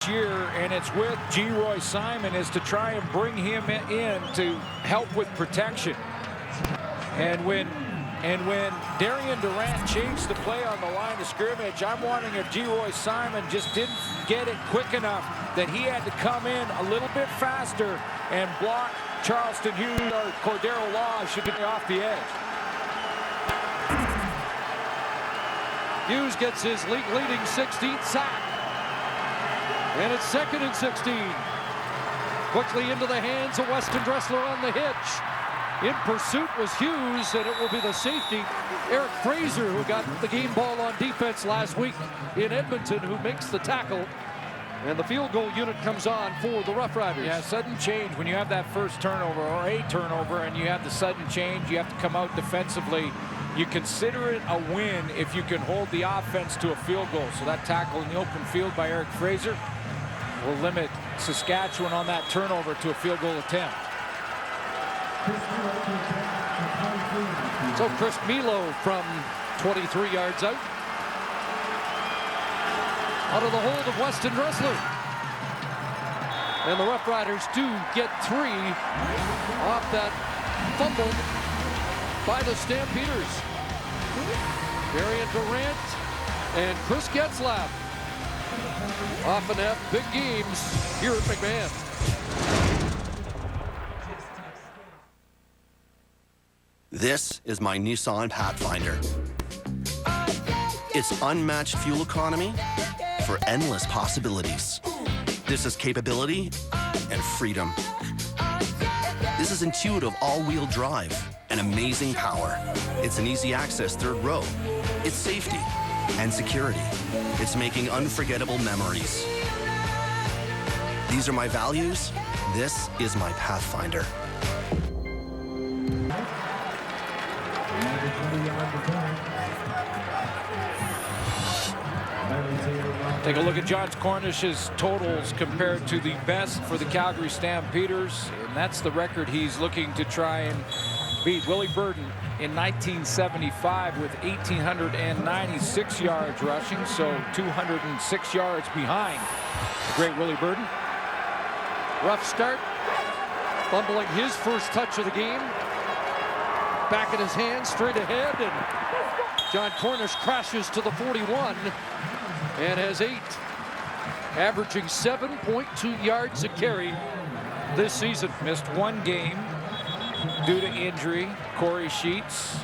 year, and it's with G. Roy Simon, is to try and bring him in to help with protection. And when Darian Durant changed the play on the line of scrimmage, I'm wondering if G. Roy Simon just didn't get it quick enough that he had to come in a little bit faster and block Charleston Hughes or Cordero Law should be off the edge. Hughes gets his league-leading 16th sack. And it's 2nd and 16. Quickly into the hands of Weston Dressler on the hitch. In pursuit was Hughes, and it will be the safety, Eric Fraser, who got the game ball on defense last week in Edmonton, who makes the tackle. And the field goal unit comes on for the Roughriders. Yeah, sudden change. When you have that first turnover or a turnover and you have the sudden change, you have to come out defensively. You consider it a win if you can hold the offense to a field goal. So that tackle in the open field by Eric Fraser will limit Saskatchewan on that turnover to a field goal attempt. So Chris Milo from 23 yards out. Out of the hold of Weston Dressler. And the Roughriders do get 3 off that fumble by the Stampeders. Darian Durant and Chris Getzlaff often have big games here at McMahon. This is my Nissan Pathfinder. It's unmatched fuel economy for endless possibilities. This is capability and freedom. This is intuitive all-wheel drive and amazing power. It's an easy access third row. It's safety and security. It's making unforgettable memories. These are my values. This is my Pathfinder. Take a look at John Cornish's totals compared to the best for the Calgary Stampeders, and that's the record he's looking to try and beat. Willie Burden in 1975 with 1,896 yards rushing, so 206 yards behind the great Willie Burden. Rough start, fumbling his first touch of the game. Back in his hand, straight ahead, and John Cornish crashes to the 41 and has 8, averaging 7.2 yards a carry this season. Missed 1 game due to injury. Corey Sheets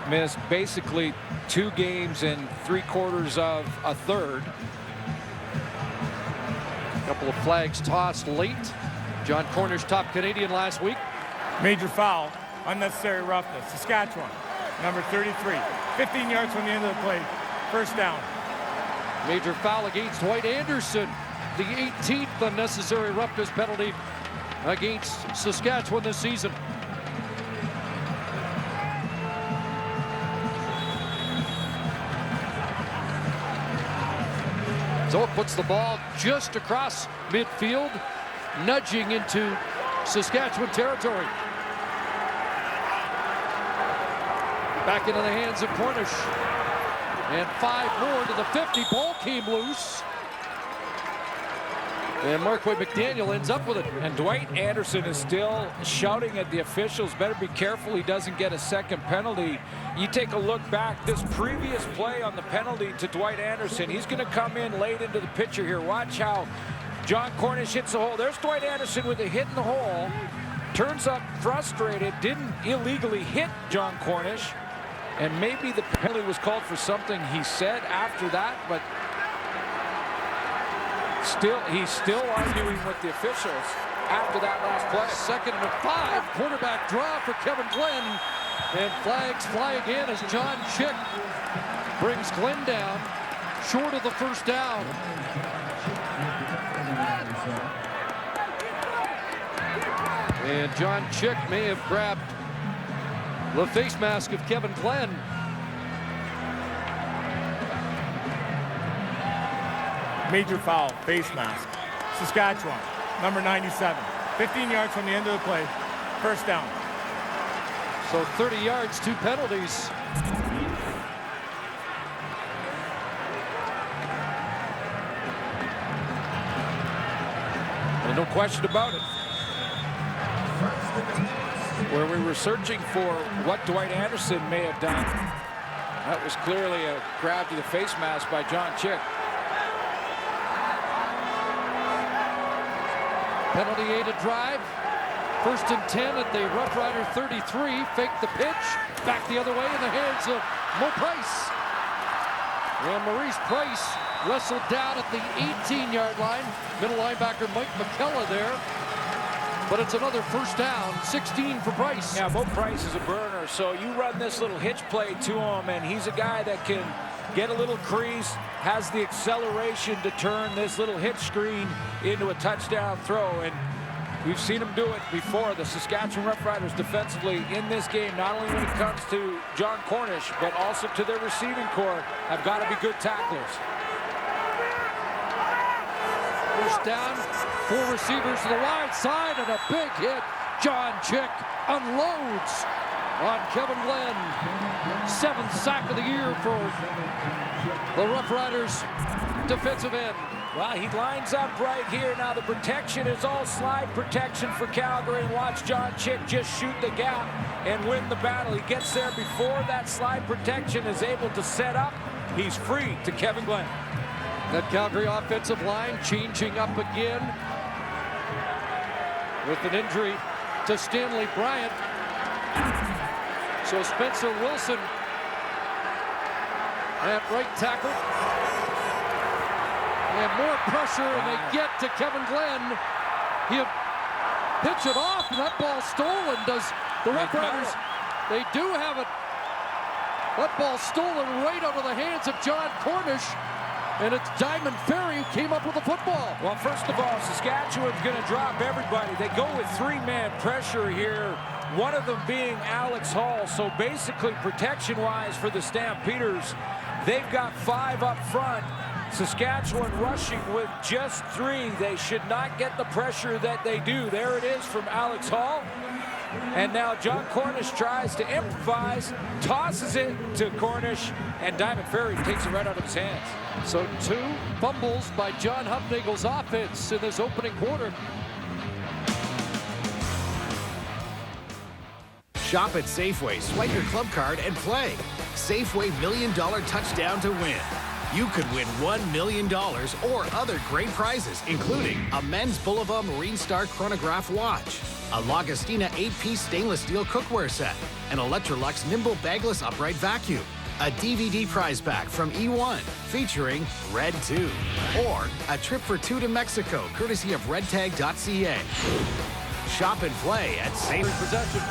missed basically 2 games and 3/4 of a third. A couple of flags tossed late. John Cornish, top Canadian last week. Major foul, unnecessary roughness. Saskatchewan, number 33, 15 yards from the end of the play, first down. Major foul against Dwight Anderson, the 18th unnecessary roughness penalty against Saskatchewan this season. So it puts the ball just across midfield, nudging into Saskatchewan territory. Back into the hands of Cornish. And 5 more to the 50. Ball came loose. And Marquay McDaniel ends up with it. And Dwight Anderson is still shouting at the officials, better be careful he doesn't get a second penalty. You take a look back, this previous play on the penalty to Dwight Anderson, he's going to come in late into the picture here. Watch how John Cornish hits the hole. There's Dwight Anderson with a hit in the hole. Turns up frustrated, didn't illegally hit John Cornish. And maybe the penalty was called for something he said after that, but he's still arguing with the officials after that last play. 2nd and 5, quarterback draw for Kevin Glenn. And flags fly again as John Chick brings Glenn down short of the first down. And John Chick may have grabbed the face mask of Kevin Glenn. Major foul, face mask. Saskatchewan, number 97, 15 yards from the end of the play, first down. So 30 yards, 2 penalties. No question about it. Where we were searching for what Dwight Anderson may have done, that was clearly a grab to the face mask by John Chick. Penalty aided drive. 1st and 10 at the Roughrider 33. Fake the pitch. Back the other way in the hands of Mo Price. And Maurice Price wrestled down at the 18-yard line. Middle linebacker Mike McKellar there. But it's another 1st down, 16 for Price. Yeah, Mo Price is a burner, so you run this little hitch play to him, and he's a guy that can get a little crease, has the acceleration to turn this little hitch screen into a touchdown throw, and we've seen him do it before. The Saskatchewan Roughriders defensively in this game, not only when it comes to John Cornish, but also to their receiving core, have got to be good tacklers. 1st down, 4 receivers to the wide side, and a big hit. John Chick unloads on Kevin Glenn. 7th sack of the year for the Roughriders defensive end. Well, he lines up right here. Now the protection is all slide protection for Calgary. And watch John Chick just shoot the gap and win the battle. He gets there before that slide protection is able to set up. He's free to Kevin Glenn. That Calgary offensive line changing up again with an injury to Stanley Bryant. So Spencer Wilson at right tackle. And more pressure, and they get to Kevin Glenn. He'll pitch it off, and that ball stolen. Does the Roughriders? They do have it. That ball stolen right out of the hands of John Cornish. And it's Diamond Ferry who came up with the football. Well, first of all, Saskatchewan's going to drop everybody. They go with 3-man pressure here, one of them being Alex Hall. So basically, protection-wise for the Stampeders, they've got 5 up front. Saskatchewan rushing with just 3. They should not get the pressure that they do. There it is from Alex Hall. And now John Cornish tries to improvise, tosses it to Cornish, and Diamond Ferry takes it right out of his hands. So 2 fumbles by John Hufnagel's offense in this opening quarter. Shop at Safeway, swipe your club card and play. Safeway $1 Million Touchdown to Win. You could win $1 million or other great prizes, including a men's Boulevard Marine Star chronograph watch, a Lagostina 8-piece stainless steel cookware set, an Electrolux Nimble bagless upright vacuum, a DVD prize pack from E1 featuring Red 2, or a trip for 2 to Mexico courtesy of redtag.ca. Shop and play at Safe Possession.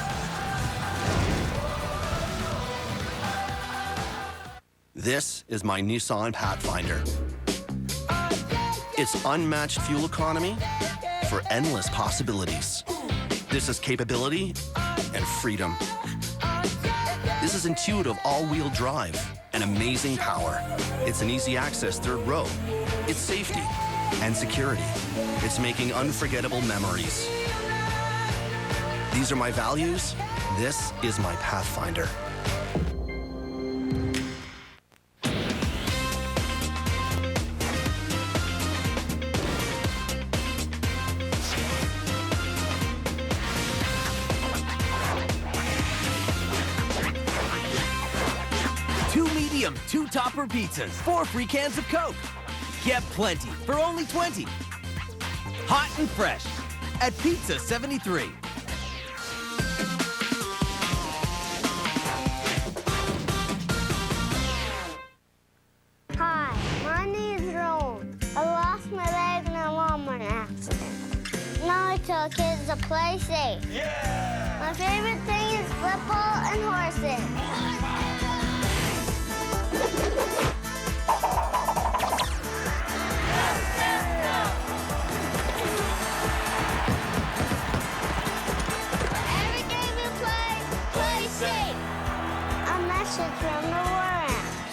This is my Nissan Pathfinder. It's unmatched fuel economy for endless possibilities. This is capability and freedom. This is intuitive all-wheel drive and amazing power. It's an easy access 3rd row. It's safety and security. It's making unforgettable memories. These are my values. This is my Pathfinder. Medium 2-topper pizzas, 4 free cans of Coke. Get plenty for only $20. Hot and fresh at Pizza 73. Hi, my name is Rowan. I lost my leg in a lawnmower accident. Now I tell kids to play safe. Yeah! My favorite thing is football and horses. Every game you play, play safe. A message from the War Amps.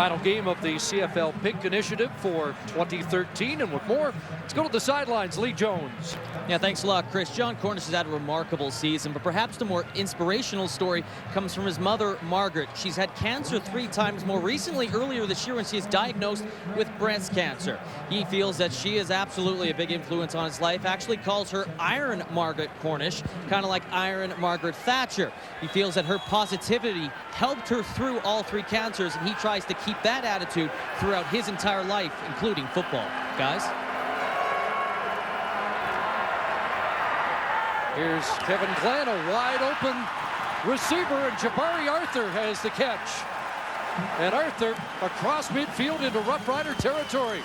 Final game of the CFL Pink Initiative for 2013. And with more, let's go to the sidelines. Lee Jones. Yeah, thanks a lot, Chris. John Cornish has had a remarkable season, but perhaps the more inspirational story comes from his mother, Margaret. She's had cancer 3 times more recently, earlier this year, when she is diagnosed with breast cancer. He feels that she is absolutely a big influence on his life, actually calls her Iron Margaret Cornish, kind of like Iron Margaret Thatcher. He feels that her positivity helped her through all 3 cancers, and he tries to keep that attitude throughout his entire life, including football. Guys? Here's Kevin Glenn, a wide open receiver, and Jabari Arthur has the catch. And Arthur across midfield into Rough Rider territory.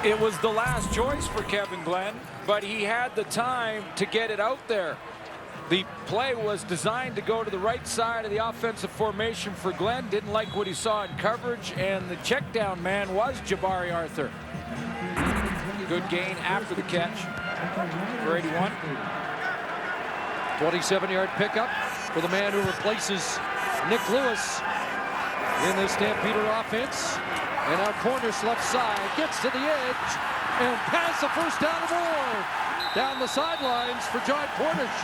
It was the last choice for Kevin Glenn, but he had the time to get it out there. The play was designed to go to the right side of the offensive formation for Glenn. Didn't like what he saw in coverage, and the check down man was Jabari Arthur. Good gain after the catch for 81. 27-yard pickup for the man who replaces Nick Lewis in the Stampeder offense. And now Cornish left side, gets to the edge, and pass the first down and more. Down the sidelines for John Cornish.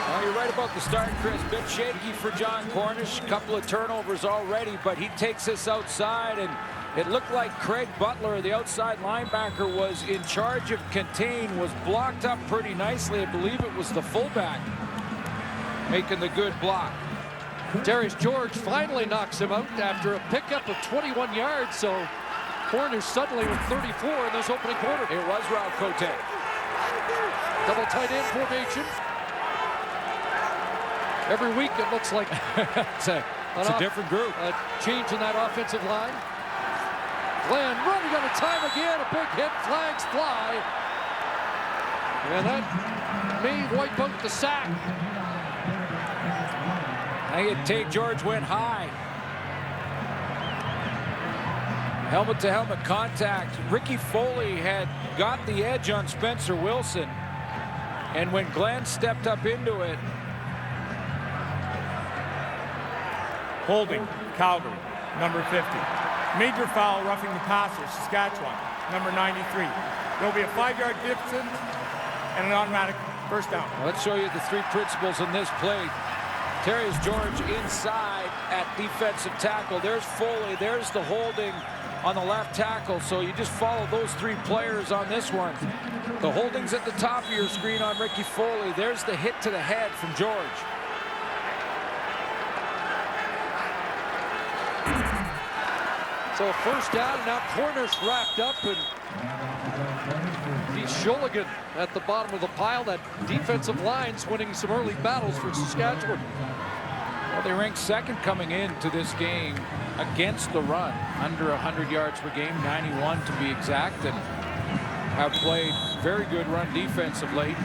Well, you're right about the start, Chris. Bit shaky for John Cornish. A couple of turnovers already, but he takes this outside, and it looked like Craig Butler, the outside linebacker, was in charge of contain, was blocked up pretty nicely. I believe it was the fullback making the good block. Darius George finally knocks him out after a pickup of 21 yards, so Cornish suddenly with 34 in this opening quarter. It was Ralph Cote. Double tight end formation. Every week it looks like it's a different group. A change in that offensive line. Glenn running out of time again. A big hit. Flags fly. And that may wipe out the sack. I think Tate George went high. Helmet to helmet contact. Ricky Foley had got the edge on Spencer Wilson. And when Glenn stepped up into it. Holding, Calgary, number 50. Major foul, roughing the passer, Saskatchewan, number 93. There'll be a 5-yard distance and an automatic first down. Let's show you the 3 principles in this play. Darius George inside at defensive tackle. There's Foley. There's the holding on the left tackle. So you just follow those 3 players on this one. The holding's at the top of your screen on Ricky Foley. There's the hit to the head from George. So first down, and now Cornish wrapped up, and Pete Shulligan at the bottom of the pile. That defensive line's winning some early battles for Saskatchewan. Well, they ranked 2nd coming into this game against the run, under 100 yards per game, 91 to be exact, and have played very good run defense of late.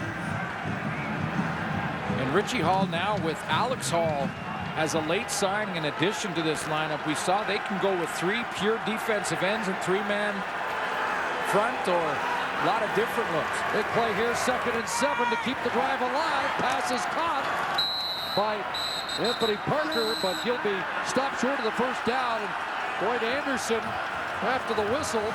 And Richie Hall now with Alex Hall as a late signing in addition to this lineup. We saw they can go with 3 pure defensive ends and 3-man front, or a lot of different looks. Big play here, 2nd and 7 to keep the drive alive. Pass is caught by Anthony Parker, but he'll be stopped short of the first down. And Dwight Anderson after the whistle.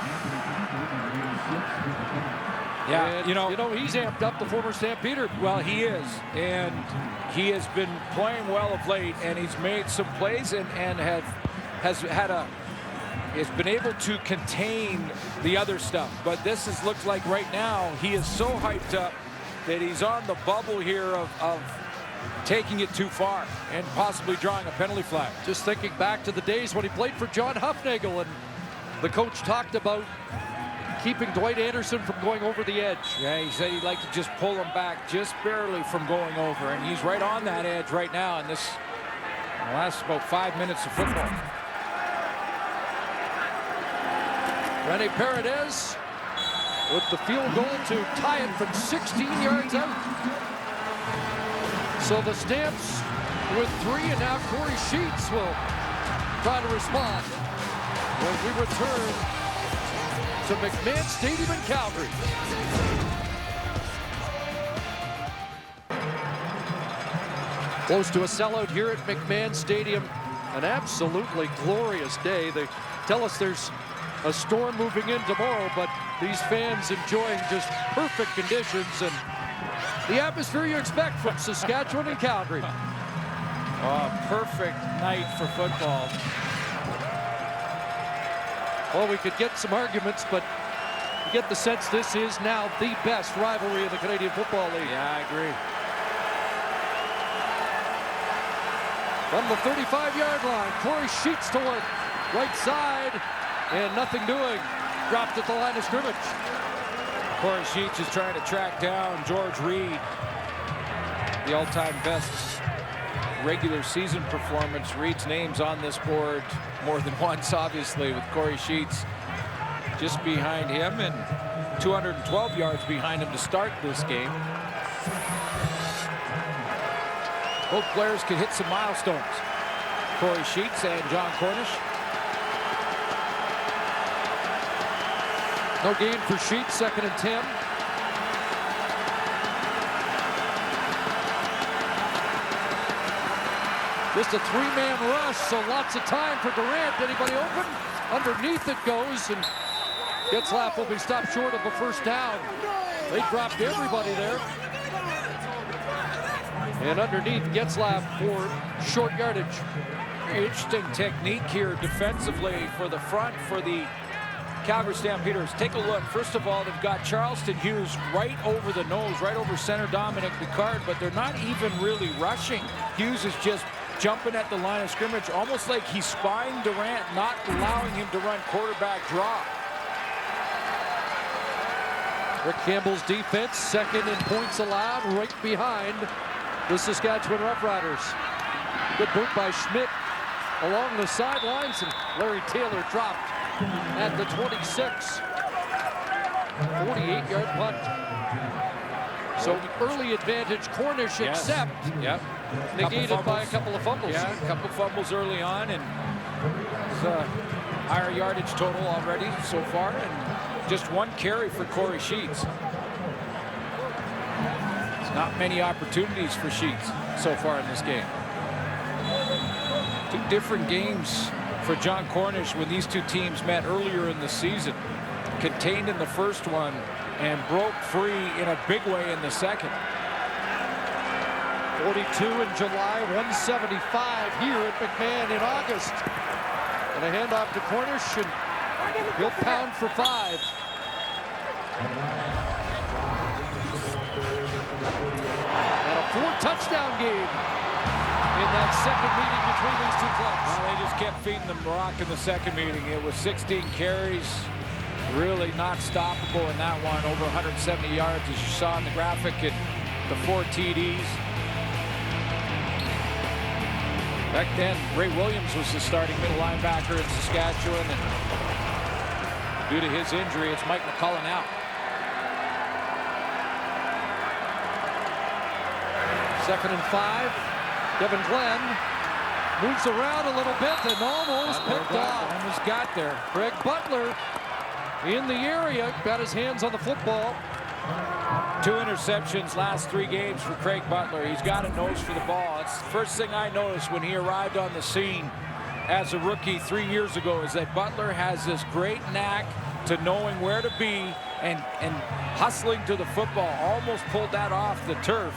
Yeah, and, you know, he's amped up, the former Stampeder. Well, he is, and he has been playing well of late, and he's made some plays and has been able to contain the other stuff. But this looks like right now he is so hyped up that he's on the bubble here of taking it too far and possibly drawing a penalty flag. Just thinking back to the days when he played for John Huffnagel, and the coach talked about keeping Dwight Anderson from going over the edge. Yeah, he said he'd like to just pull him back just barely from going over, and he's right on that edge right now in this last about 5 minutes of football. Rene Paredes with the field goal to tie it from 16 yards out. So the Stamps with 3, and now Corey Sheets will try to respond when we return to McMahon Stadium in Calgary. Close to a sellout here at McMahon Stadium. An absolutely glorious day. They tell us there's a storm moving in tomorrow, but these fans enjoying just perfect conditions and the atmosphere you expect from Saskatchewan and Calgary. Perfect night for football. Well, we could get some arguments, but you get the sense this is now the best rivalry in the Canadian Football League. Yeah, I agree. From the 35-yard line, Corey Sheets to work. Right side, and nothing doing. Dropped at the line of scrimmage. Corey Sheets is trying to track down George Reed. The all-time best regular season performance. Reed's name's on this board more than once, obviously, with Corey Sheets just behind him and 212 yards behind him to start this game. Both players could hit some milestones. Corey Sheets and John Cornish. No gain for Sheets, 2nd and 10. Just a 3-man rush, so lots of time for Durant. Anybody open? Underneath it goes, and Getzlaf will be stopped short of a first down. They dropped everybody there. And underneath, Getzlaf for short yardage. Very interesting technique here defensively for the front for the Calgary Stampeders. Take a look. First of all, they've got Charleston Hughes right over the nose, right over center Dominic Picard, but they're not even really rushing. Hughes is just jumping at the line of scrimmage, almost like he's spying Durant, not allowing him to run quarterback draw. Rick Campbell's defense, 2nd in points allowed, right behind the Saskatchewan Roughriders. Good boot by Schmidt along the sidelines, and Larry Taylor dropped at the 26. 48-yard punt. So early advantage, Cornish except negated by a couple of fumbles. Yeah, a couple fumbles early on, and it's a higher yardage total already so far, and just one carry for Corey Sheets. It's not many opportunities for Sheets so far in this game. Two different games for John Cornish when these two teams met earlier in the season. Contained in the first one and broke free in a big way in the second. 42 in July, 175 here at McMahon in August. And a handoff to Cornish, and he'll pound for 5. And a 4-touchdown game in that second meeting between these two clubs. Well, they just kept feeding them rock in the second meeting. It was 16 carries. Really not stoppable in that one. Over 170 yards, as you saw in the graphic, and the 4 TDs. Back then, Ray Williams was the starting middle linebacker in Saskatchewan, and due to his injury, it's Mike McCullen out. Second and 5. Devin Glenn moves around a little bit and almost picked off. Almost got there. Greg Butler in the area, got his hands on the football. 2 interceptions last 3 games for Craig Butler. He's got a nose for the ball. It's the first thing I noticed when he arrived on the scene as a rookie 3 years ago, is that Butler has this great knack to knowing where to be and hustling to the football. Almost pulled that off the turf.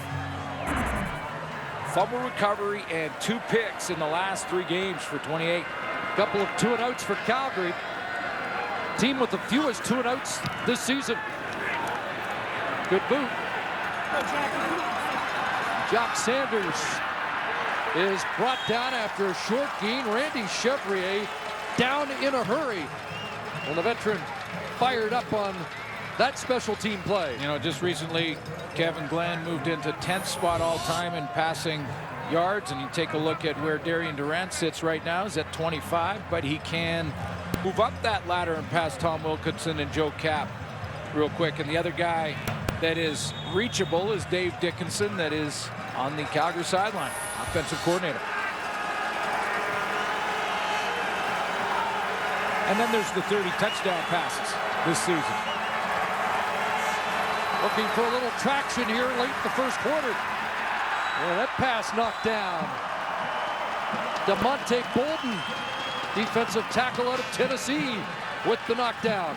Fumble recovery and 2 picks in the last 3 games for 28. Couple of 2-and-outs for Calgary. Team with the fewest 2-and-outs this season. Good boot. Jock Sanders is brought down after a short gain. Randy Chevrier down in a hurry. And the veteran fired up on that special team play. You know, just recently, Kevin Glenn moved into 10th spot all-time in passing yards, and you take a look at where Darian Durant sits right now. He's at 25, but he can move up that ladder and pass Tom Wilkinson and Joe Kapp real quick. And the other guy that is reachable is Dave Dickinson, that is on the Calgary sideline, offensive coordinator. And then there's the 30 touchdown passes this season. Looking for a little traction here late in the first quarter. And that pass knocked down. DeMonte Bolden, defensive tackle out of Tennessee, with the knockdown.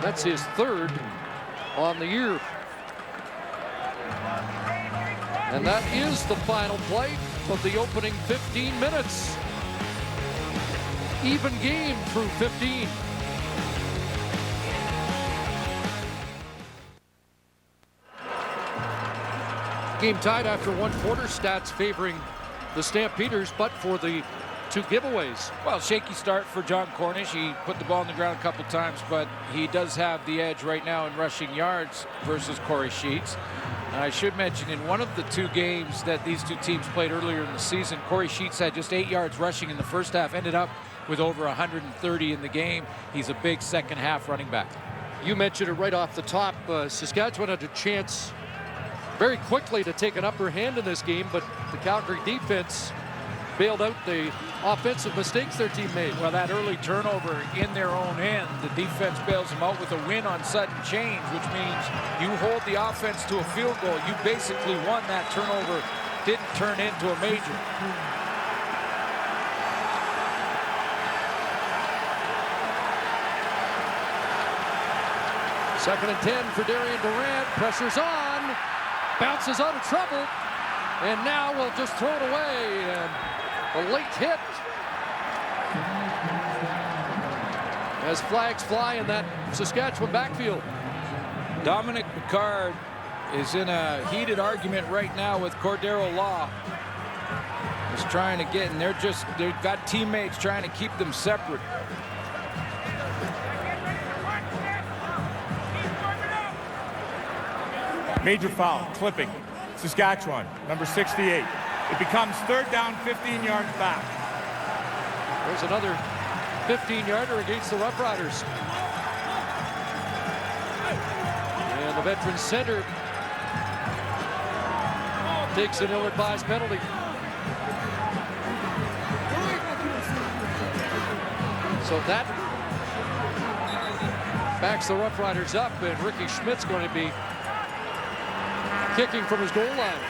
That's his third on the year. And that is the final play of the opening 15 minutes. Even game through 15. Game tied after one quarter, stats favoring the Stampeders, but for the two giveaways. Well, shaky start for John Cornish. He put the ball on the ground a couple times, but he does have the edge right now in rushing yards versus Corey Sheets. And I should mention, in one of the two games that these two teams played earlier in the season, Corey Sheets had just 8 yards rushing in the first half, ended up with over 130 in the game. He's a big second half running back. You mentioned it right off the top. Saskatchewan had a chance very quickly to take an upper hand in this game, but the Calgary defense bailed out the offensive mistakes their team made. Well, that early turnover in their own end, the defense bails them out with a win on sudden change, which means you hold the offense to a field goal. You basically won. That turnover didn't turn into a major. Second and 10 for Darian Durant. Pressure's on. Bounces out of trouble. And now we'll just throw it away. And a late hit. As flags fly in that Saskatchewan backfield. Dominic McCard is in a heated argument right now with Cordero Law. He's trying to get, and they've got teammates trying to keep them separate. Major foul, clipping. Saskatchewan, number 68. It becomes third down, 15 yards back. There's another 15-yarder against the Roughriders. And the veteran center takes an ill-advised penalty. So that backs the Roughriders up, and Ricky Schmidt's going to be kicking from his goal line.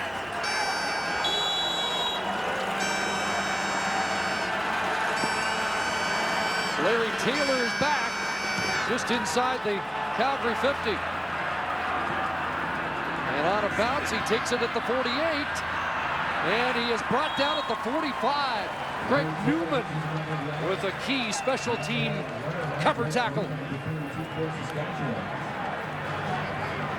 Larry Taylor is back just inside the Calgary 50. And out of bounds, he takes it at the 48. And he is brought down at the 45. Greg Newman with a key special team cover tackle.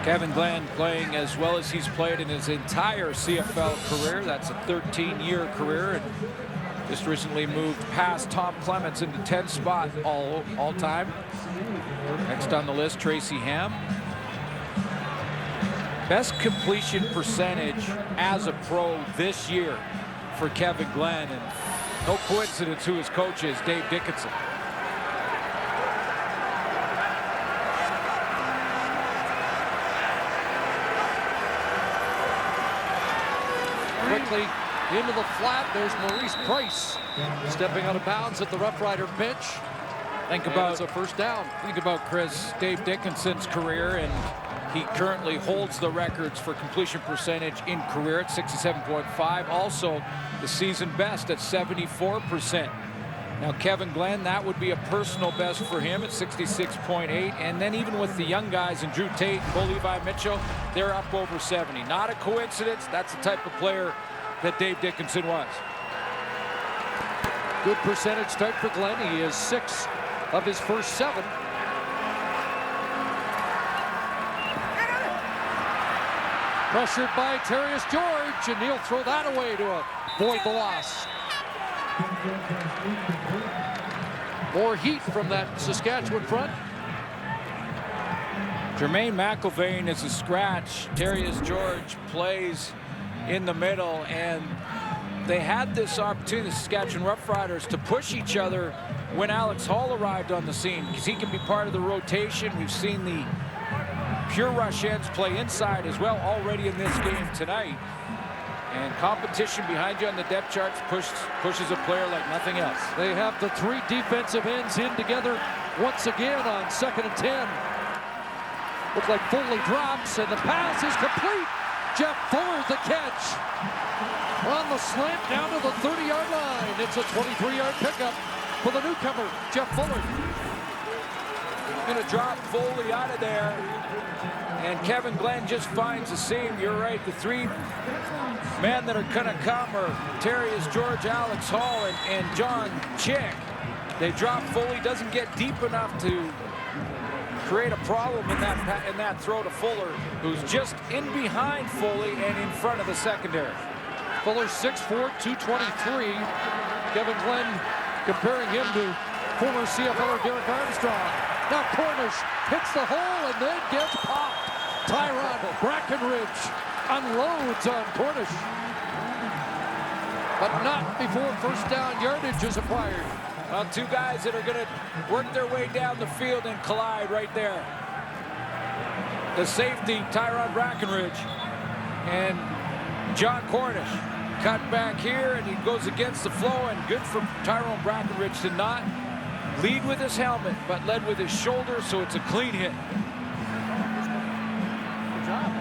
Kevin Glenn playing as well as he's played in his entire CFL career. That's a 13-year career, and just recently moved past Tom Clements into 10th spot all time. Next on the list, Tracy Ham. Best completion percentage as a pro this year for Kevin Glenn, and no coincidence who his coach is, Dave Dickinson. Quickly into the flat, there's Maurice Price stepping out of bounds at the Rough Rider bench. Think about it's a first down. Think about Chris, Dave Dickinson's career, and he currently holds the records for completion percentage in career at 67.5. Also, the season best at 74%. Now, Kevin Glenn, that would be a personal best for him at 66.8. And then even with the young guys and Drew Tate and Bo Levi Mitchell, they're up over 70. Not a coincidence. That's the type of player that Dave Dickinson was. Good percentage start for Glenn. He is 6 of his first 7. Pressured by Terrius George, and he'll throw that away to avoid the loss. More heat from that Saskatchewan front. Jermaine McIlvain is a scratch. Terrius George plays in the middle, and they had this opportunity, the Saskatchewan Roughriders, to push each other when Alex Hall arrived on the scene, because he can be part of the rotation. We've seen the pure rush ends play inside as well already in this game tonight. And competition behind you on the depth charts pushes a player like nothing else. They have the 3 defensive ends in together once again on 2nd and 10. Looks like Foley drops, and the pass is complete Jeff Fuller the catch. On the slant down to the 30-yard line. It's a 23-yard pickup for the newcomer, Jeff Fuller. Going to drop Foley out of there. And Kevin Glenn just finds a seam. You're right. The three men that are going to come are Terrius George, Alex Hall, and John Chick. They drop Foley. Doesn't get deep enough to create a problem in that throw to Fuller, who's just in behind Foley and in front of the secondary. Fuller 6'4", 223. Kevin Glenn comparing him to former CFLer Derek Armstrong. Now Cornish hits the hole and then gets popped. Tyrone Brackenridge unloads on Cornish. But not before first down yardage is acquired. Well, two guys that are going to work their way down the field and collide right there. The safety, Tyrone Brackenridge, and John Cornish. Cut back here, and he goes against the flow, and good for Tyrone Brackenridge to not lead with his helmet, but led with his shoulder, so it's a clean hit. Good job.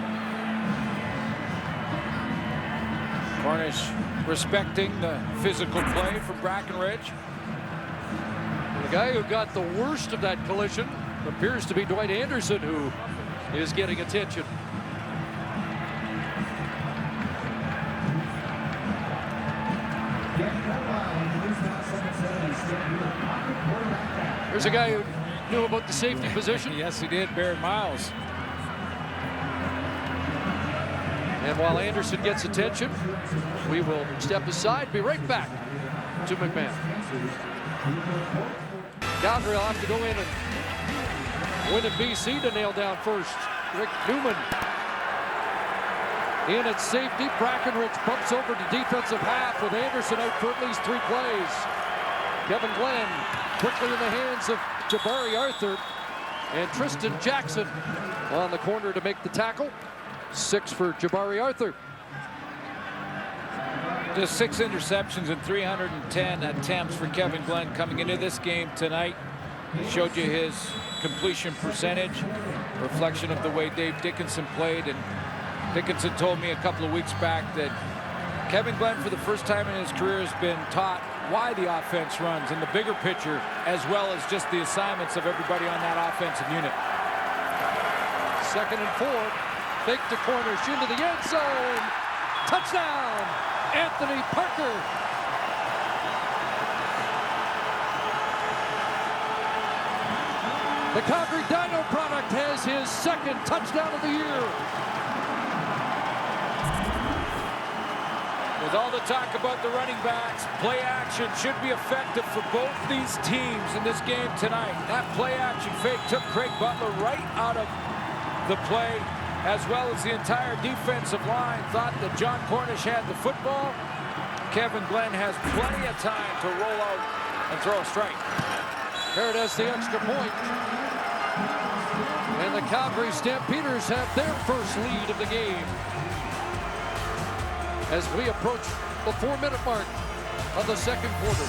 Cornish respecting the physical play from Brackenridge. The guy who got the worst of that collision appears to be Dwight Anderson, who is getting attention. There's a guy who knew about the safety position. Yes, he did, Barry Miles. And while Anderson gets attention, we will step aside, be right back to McMahon. Calgary will have to go in and win at BC to nail down first. Rick Newman in at safety. Brackenridge bumps over to defensive half with Anderson out for at least 3 plays. Kevin Glenn quickly in the hands of Jabari Arthur and Tristan Jackson on the corner to make the tackle. 6 for Jabari Arthur. Just 6 interceptions and 310 attempts for Kevin Glenn coming into this game tonight. Showed you his completion percentage, reflection of the way Dave Dickinson played. And Dickinson told me a couple of weeks back that Kevin Glenn, for the first time in his career, has been taught why the offense runs in the bigger picture, as well as just the assignments of everybody on that offensive unit. 2nd and 4. Fake to Cornish into the end zone. Touchdown, Anthony Parker. The Calgary Dino product has his 2nd touchdown of the year. With all the talk about the running backs, play action should be effective for both these teams in this game tonight. That play action fake took Craig Butler right out of the play, as well as the entire defensive line thought that John Cornish had the football. Kevin Glenn has plenty of time to roll out and throw a strike. Barrett has the extra point. And the Calgary Stampeders have their first lead of the game as we approach the 4-minute mark of the 2nd quarter.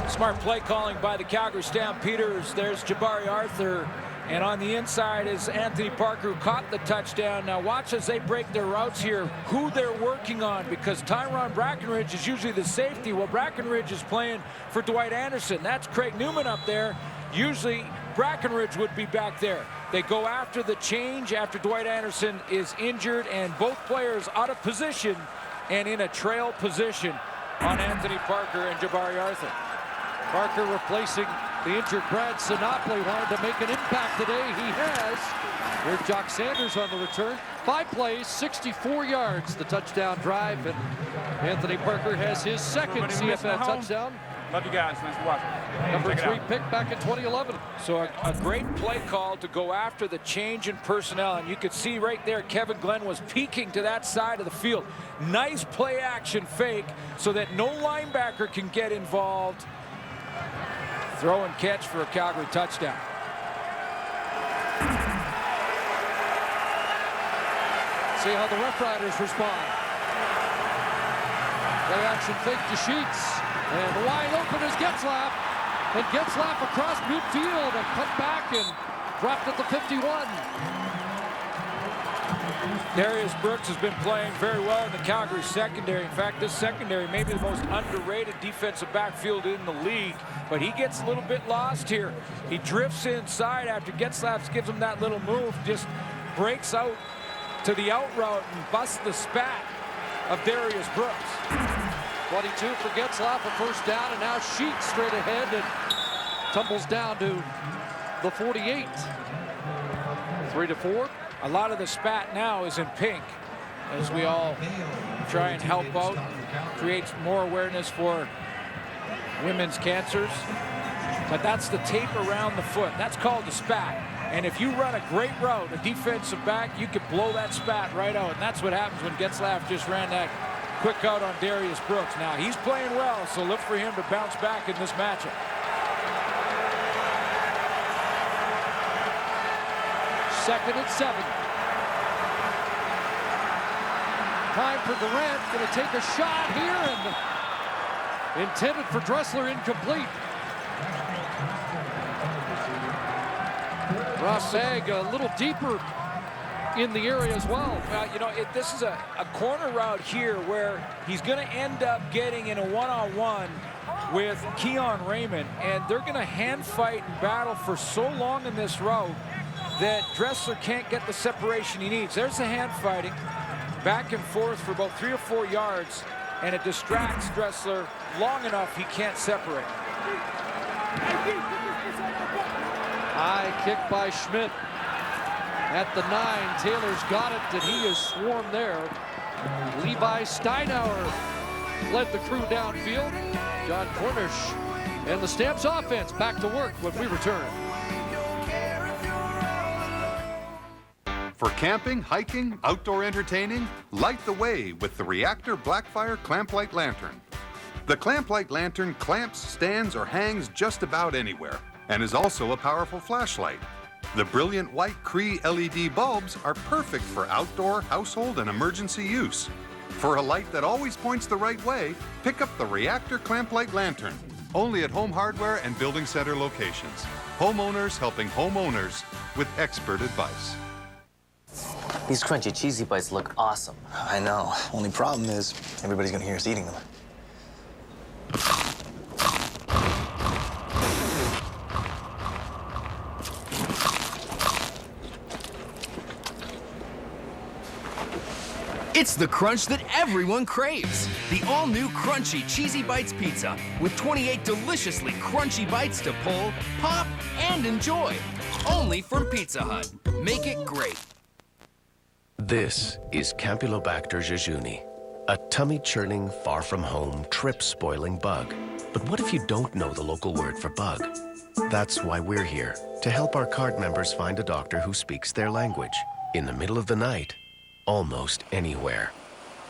Smart play calling by the Calgary Stampeders. There's Jabari Arthur, and on the inside is Anthony Parker, who caught the touchdown. Now watch as they break their routes here, who they're working on, because Tyrone Brackenridge is usually the safety. Well, Brackenridge is playing for Dwight Anderson. That's Craig Newman up there. Usually Brackenridge would be back there. They go after the change after Dwight Anderson is injured, and both players out of position and in a trail position on Anthony Parker and Jabari Arthur. Parker replacing the injured Brad Sinopoli. Wanted to make an impact today. He has. Here's Jock Sanders on the return. 5 plays, 64 yards, the touchdown drive, and Anthony Parker has his 2nd CFL touchdown. Love you guys. Nice to watch. Number 3 pick back in 2011. So a great play call to go after the change in personnel, and you could see right there Kevin Glenn was peeking to that side of the field. Nice play action fake so that no linebacker can get involved. Throw and catch for a Calgary touchdown. See how the Roughriders respond. Play action fake to Sheets. And wide open is Getzlaff. And Getzlaf across midfield and cut back and dropped at the 51. Darius Brooks has been playing very well in the Calgary secondary. In fact, this secondary may be the most underrated defensive backfield in the league, but he gets a little bit lost here. He drifts inside after Getzlaf gives him that little move, just breaks out to the out route and busts the spat of Darius Brooks. 22 for Getzlaf, a first down, and now Sheets straight ahead and tumbles down to the 48. 3-4. A lot of the spat now is in pink as we all try and help out, creates more awareness for women's cancers. But that's the tape around the foot. That's called the spat. And if you run a great route, a defensive back, you could blow that spat right out. And that's what happens when Getzlaf just ran that quick out on Darius Brooks. Now, he's playing well, so look for him to bounce back in this matchup. Second and 7. Time for Durant, going to take a shot here and intended for Dressler, incomplete. Rossag a little deeper in the area as well. Well, you know, this is a corner route here where he's going to end up getting in a one-on-one with Keon Raymond, and they're going to hand fight and battle for so long in this route that Dressler can't get the separation he needs. There's the hand fighting back and forth for about 3 or 4 yards, and it distracts Dressler long enough he can't separate. High kick by Schmidt at the 9. Taylor's got it, and he is swarmed there. Levi Steinauer led the crew downfield. John Cornish and the Stamps offense back to work when we return. For camping, hiking, outdoor entertaining, light the way with the Reactor Blackfire Clamp Light Lantern. The Clamp Light Lantern clamps, stands, or hangs just about anywhere and is also a powerful flashlight. The brilliant white Cree LED bulbs are perfect for outdoor, household, and emergency use. For a light that always points the right way, pick up the Reactor Clamp Light Lantern, only at Home Hardware and Building Center locations. Homeowners helping homeowners with expert advice. These crunchy cheesy bites look awesome. I know. Only problem is everybody's gonna hear us eating them. It's the crunch that everyone craves. The all-new Crunchy Cheesy Bites Pizza with 28 deliciously crunchy bites to pull, pop, and enjoy. Only from Pizza Hut. Make it great. This is Campylobacter jejuni, a tummy-churning, far-from-home, trip-spoiling bug. But what if you don't know the local word for bug? That's why we're here, to help our card members find a doctor who speaks their language, in the middle of the night, almost anywhere.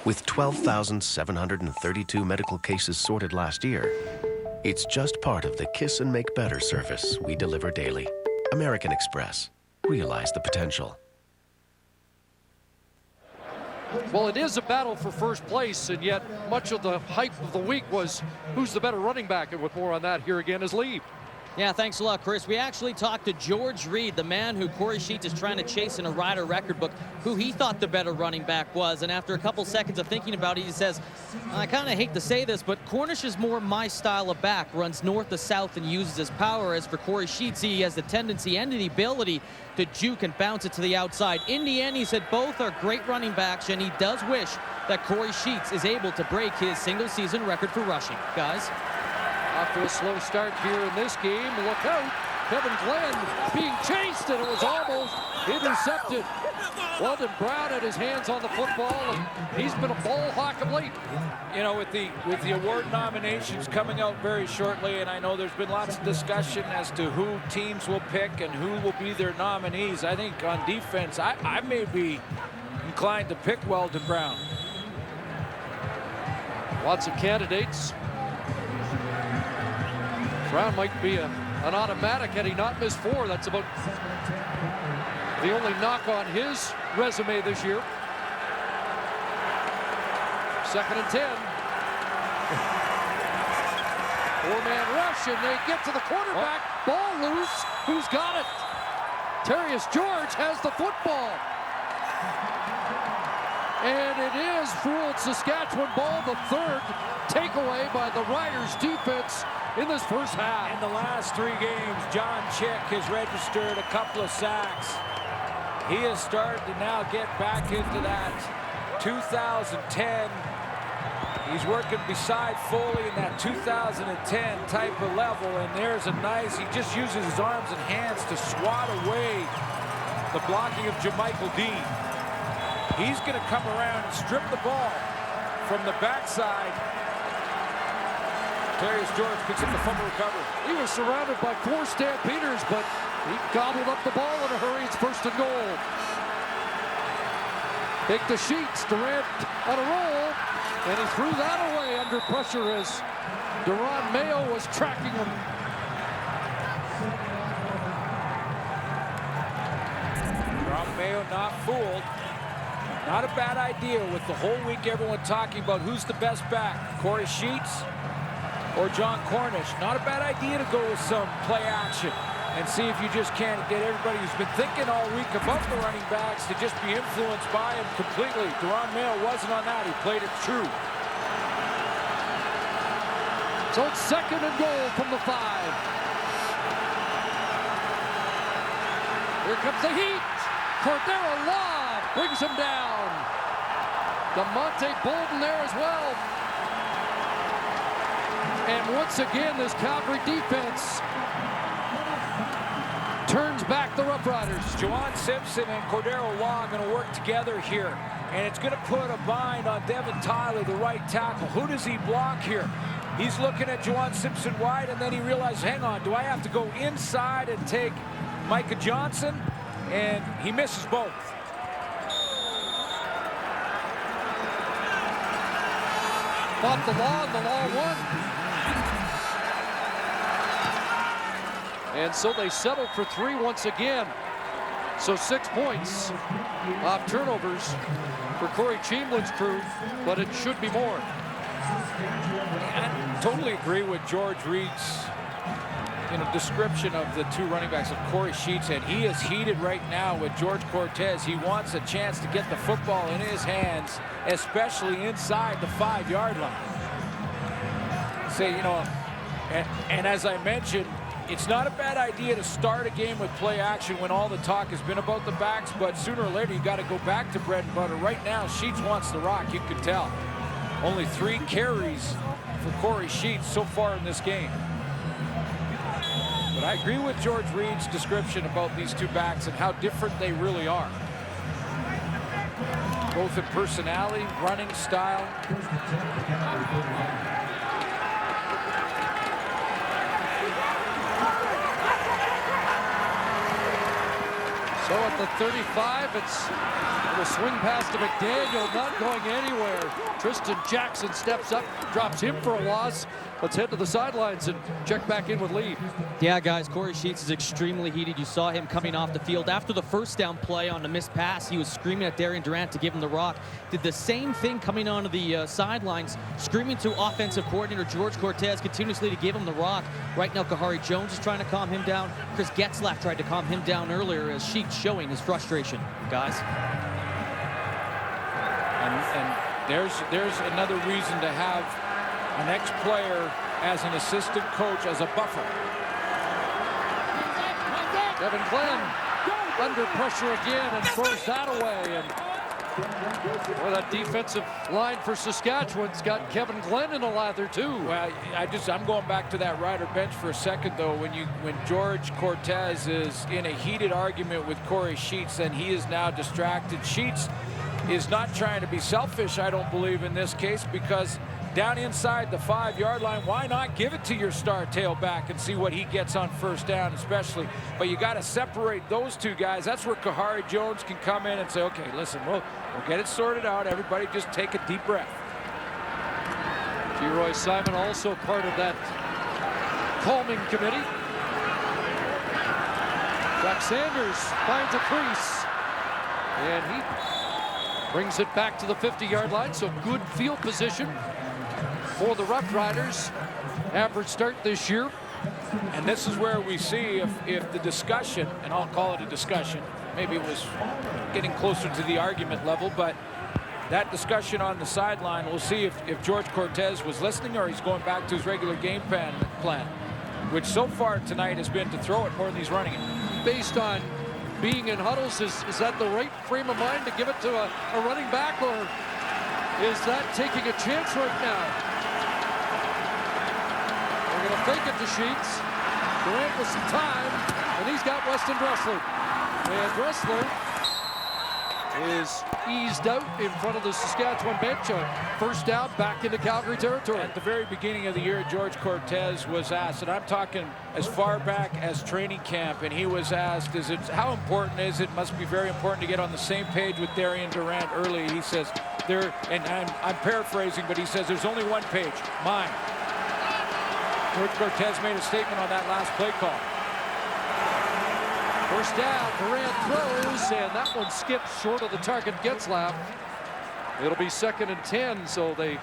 With 12,732 medical cases sorted last year, it's just part of the Kiss and Make Better service we deliver daily. American Express. Realize the potential. Well, it is a battle for first place, and yet much of the hype of the week was who's the better running back, and with more on that, here again is Lee. Yeah, thanks a lot, Chris. We actually talked to George Reed, the man who Corey Sheets is trying to chase in a Rider record book, who he thought the better running back was. And after a couple seconds of thinking about it, he says, I kind of hate to say this, but Cornish is more my style of back, runs north to south and uses his power. As for Corey Sheets, he has the tendency and the ability to juke and bounce it to the outside. In the end, he said both are great running backs, and he does wish that Corey Sheets is able to break his single-season record for rushing. Guys? Off to a slow start here in this game. Look out. Kevin Glenn being chased, and it was almost intercepted. Weldon Brown had his hands on the football, and he's been a ball hawk of late. You know, with the award nominations coming out very shortly, and I know there's been lots of discussion as to who teams will pick and who will be their nominees. I think on defense, I may be inclined to pick Weldon Brown. Lots of candidates. Brown might be an automatic had he not missed 4. That's about the only knock on his resume this year. 2nd and 10. Four-man rush, and they get to the quarterback. Ball loose. Who's got it? Terrius George has the football. And it is Fooled Saskatchewan ball, the third takeaway by the Riders defense in this first half. In the last 3 games, John Chick has registered a couple of sacks. He has started to now get back into that 2010. He's working beside Foley in that 2010 type of level, and there's a nice, he just uses his arms and hands to swat away the blocking of Jamichael Dean. He's going to come around and strip the ball from the backside. Terrius George picks up the fumble recovery. He was surrounded by 4 Stampeders, but he gobbled up the ball in a hurry. It's 1st and goal. Take the sheets. Durant on a roll, and he threw that away under pressure as Duron Mayo was tracking him. Duron Mayo not fooled. Not a bad idea with the whole week everyone talking about who's the best back, Corey Sheets or John Cornish. Not a bad idea to go with some play action and see if you just can't get everybody who's been thinking all week about the running backs to just be influenced by him completely. Duron Mayo wasn't on that. He played it true. So it's 2nd and goal from the 5. Here comes the heat. Cordero Law brings him down. DeMonte Bolden there as well. And once again, this Calgary defense turns back the Roughriders. Juwan Simpson and Cordero Law going to work together here. And it's going to put a bind on Devin Tyler, the right tackle. Who does he block here? He's looking at Juwan Simpson wide, and then he realizes, hang on, do I have to go inside and take Micah Johnson? And he misses both. Fought the law, and the law won. And so they settled for 3 once again. So 6 points off turnovers for Corey Chamberlain's crew, but it should be more. I totally agree with George Reed's description of the 2 running backs of Corey Sheets, and he is heated right now with George Cortez. He wants a chance to get the football in his hands, especially inside the 5-yard line. And as I mentioned, it's not a bad idea to start a game with play action when all the talk has been about the backs, but sooner or later you got to go back to bread and butter. Right now, Sheets wants the rock, you can tell. Only 3 carries for Corey Sheets so far in this game. But I agree with George Reed's description about these 2 backs and how different they really are. Both in personality, running style. So at the 35, it's a swing pass to McDaniel, not going anywhere. Tristan Jackson steps up, drops him for a loss. Let's head to the sidelines and check back in with Lee. Yeah, guys, Corey Sheets is extremely heated. You saw him coming off the field. After the first down play on the missed pass, he was screaming at Darian Durant to give him the rock. Did the same thing coming onto the sidelines, screaming to offensive coordinator George Cortez continuously to give him the rock. Right now, Kahari Jones is trying to calm him down. Chris Getzlaff tried to calm him down earlier as Sheets showing his frustration, guys. And there's another reason to have an ex-player as an assistant coach, as a buffer. Kevin Glenn under pressure again and throws that away. And well, that defensive line for Saskatchewan's got Kevin Glenn in the lather too. Well, I'm going back to that Rider bench for a second though. When George Cortez is in a heated argument with Corey Sheets, then he is now distracted. Sheets is not trying to be selfish, I don't believe, in this case, because down inside the 5-yard line, why not give it to your star tailback and see what he gets on first down especially. But you got to separate those 2 guys. That's where Kahari Jones can come in and say, okay, listen, we'll get it sorted out. Everybody just take a deep breath. Leroy Simon also part of that calming committee. Jack Sanders finds a crease, and he brings it back to the 50-yard line, so good field position for the Roughriders. average start this year. And this is where we see if the discussion, and I'll call it a discussion, maybe it was getting closer to the argument level, but that discussion on the sideline, we'll see if George Cortez was listening or he's going back to his regular game plan, which so far tonight has been to throw it more than he's running it. Based on being in huddles, is that the right frame of mind to give it to a running back, or is that taking a chance right now? They're going to fake it to Sheets. Durant with some time, and he's got Weston Dressler. And Dressler is eased out in front of the Saskatchewan bench. First down, back into Calgary territory. At the very beginning of the year, George Cortez was asked, and I'm talking as far back as training camp, and he was asked, how important is it? Must be very important to get on the same page with Darian Durant early. He says, and I'm paraphrasing, but he says, there's only one page, mine. George Cortez made a statement on that last play call. First down, Durant throws, and that one skips short of the target, Getzlaff. It'll be 2nd and 10, so they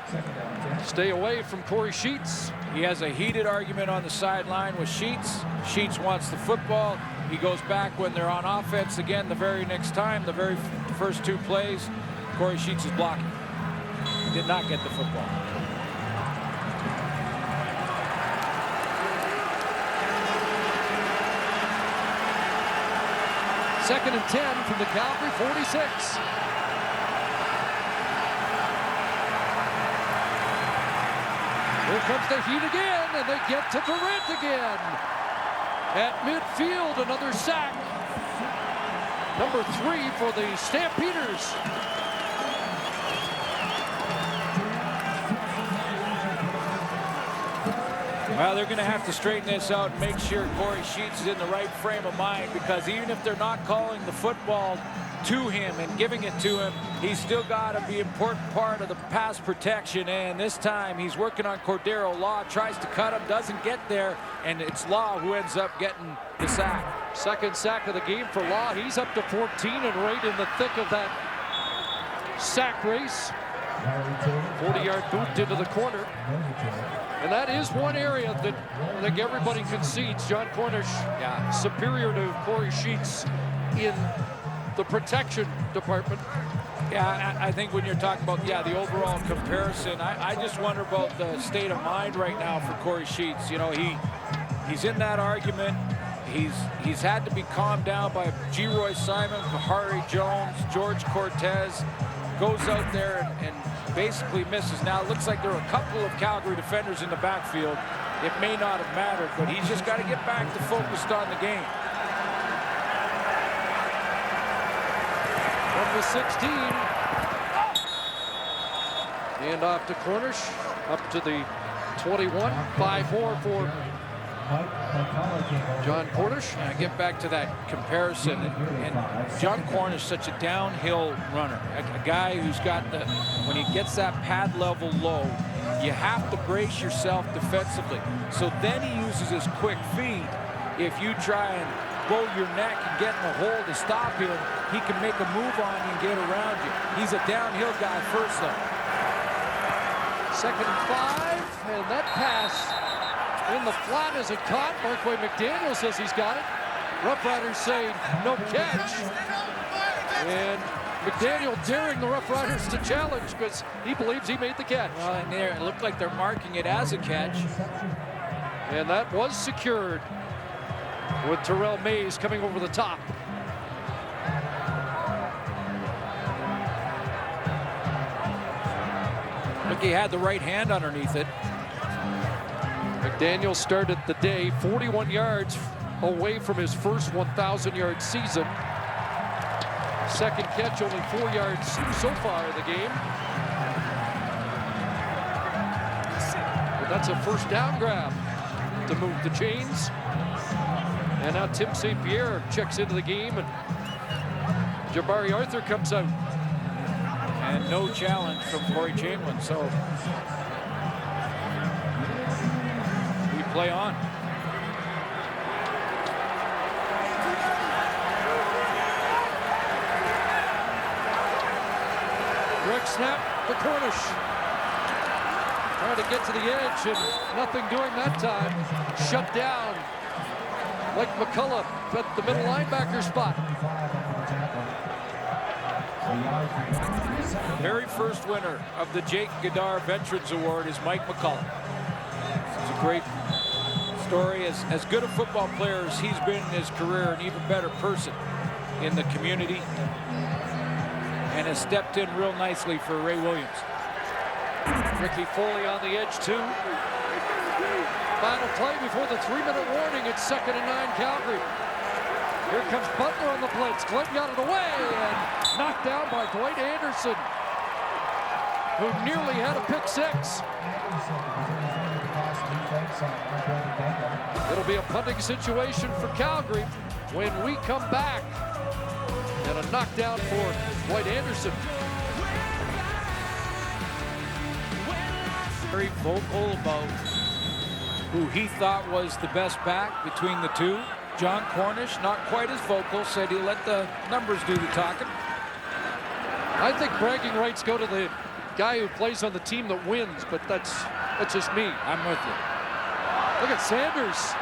stay away from Corey Sheets. He has a heated argument on the sideline with Sheets. Sheets wants the football. He goes back when they're on offense again the very next time. The very first 2 plays, Corey Sheets is blocking. Did not get the football. Second and 10 from the Calgary 46. Here comes the heat again, and they get to Durant again. At midfield, another sack. Number 3 for the Stampeders. Well, they're going to have to straighten this out and make sure Corey Sheets is in the right frame of mind, because even if they're not calling the football to him and giving it to him, he's still got to be an important part of the pass protection. And this time he's working on Cordero. Law tries to cut him, doesn't get there, and it's Law who ends up getting the sack. Second sack of the game for Law. He's up to 14 and right in the thick of that sack race. 40-yard boot into the corner. And that is one area that I think everybody concedes. John Cornish, superior to Corey Sheets in the protection department. Yeah, I think when you're talking about, the overall comparison, I just wonder about the state of mind right now for Corey Sheets. You know, he's in that argument. He's had to be calmed down by G. Roy Simon, Kahari Jones, George Cortez. Goes out there and basically misses. Now it looks like there are a couple of Calgary defenders in the backfield. It may not have mattered, but he's just got to get back to focused on the game. From the 16. And off to Cornish, up to the 21. 5-4 for John Cornish. And I get back to that comparison, and John Cornish, such a downhill runner, a guy who's got when he gets that pad level low, you have to brace yourself defensively. So then he uses his quick feet. If you try and bow your neck and get in a hole to stop him, he can make a move on you and get around you. He's a downhill guy first, though. 2nd and 5, and that pass in the flat is it caught. Markway McDaniel says he's got it. Roughriders say no catch. And McDaniel daring the Roughriders to challenge because he believes he made the catch. Well, and there it looked like they're marking it as a catch. And that was secured with Terrell Mays coming over the top. Look, he had the right hand underneath it. McDaniel started the day 41 yards away from his first 1,000-yard season. Second catch, only 4 yards so far in the game. But that's a first down grab to move the chains. And now Tim St. Pierre checks into the game, and Jabari Arthur comes out. And no challenge from Corey Chamberlain, so we play on. Direct snap to Cornish. Trying to get to the edge and nothing doing that time. Shut down. Mike McCullough at the middle linebacker spot. Very first winner of the Jake Goddard Veterans Award is Mike McCullough. It's a great story. As good a football player as he's been in his career, an even better person in the community, and has stepped in real nicely for Ray Williams. Ricky Foley on the edge too. Final play before the 3-minute warning. It's 2nd and 9 Calgary. Here comes Butler on the blitz. Glenn got it away and knocked down by Dwight Anderson, who nearly had a pick six. It'll be a punting situation for Calgary when we come back. And a knockdown for Dwight Anderson. Very vocal about who he thought was the best back between the two. John Cornish, not quite as vocal, said he'll let the numbers do the talking. I think bragging rights go to the guy who plays on the team that wins, but that's just me. I'm with you. Look at Sanders.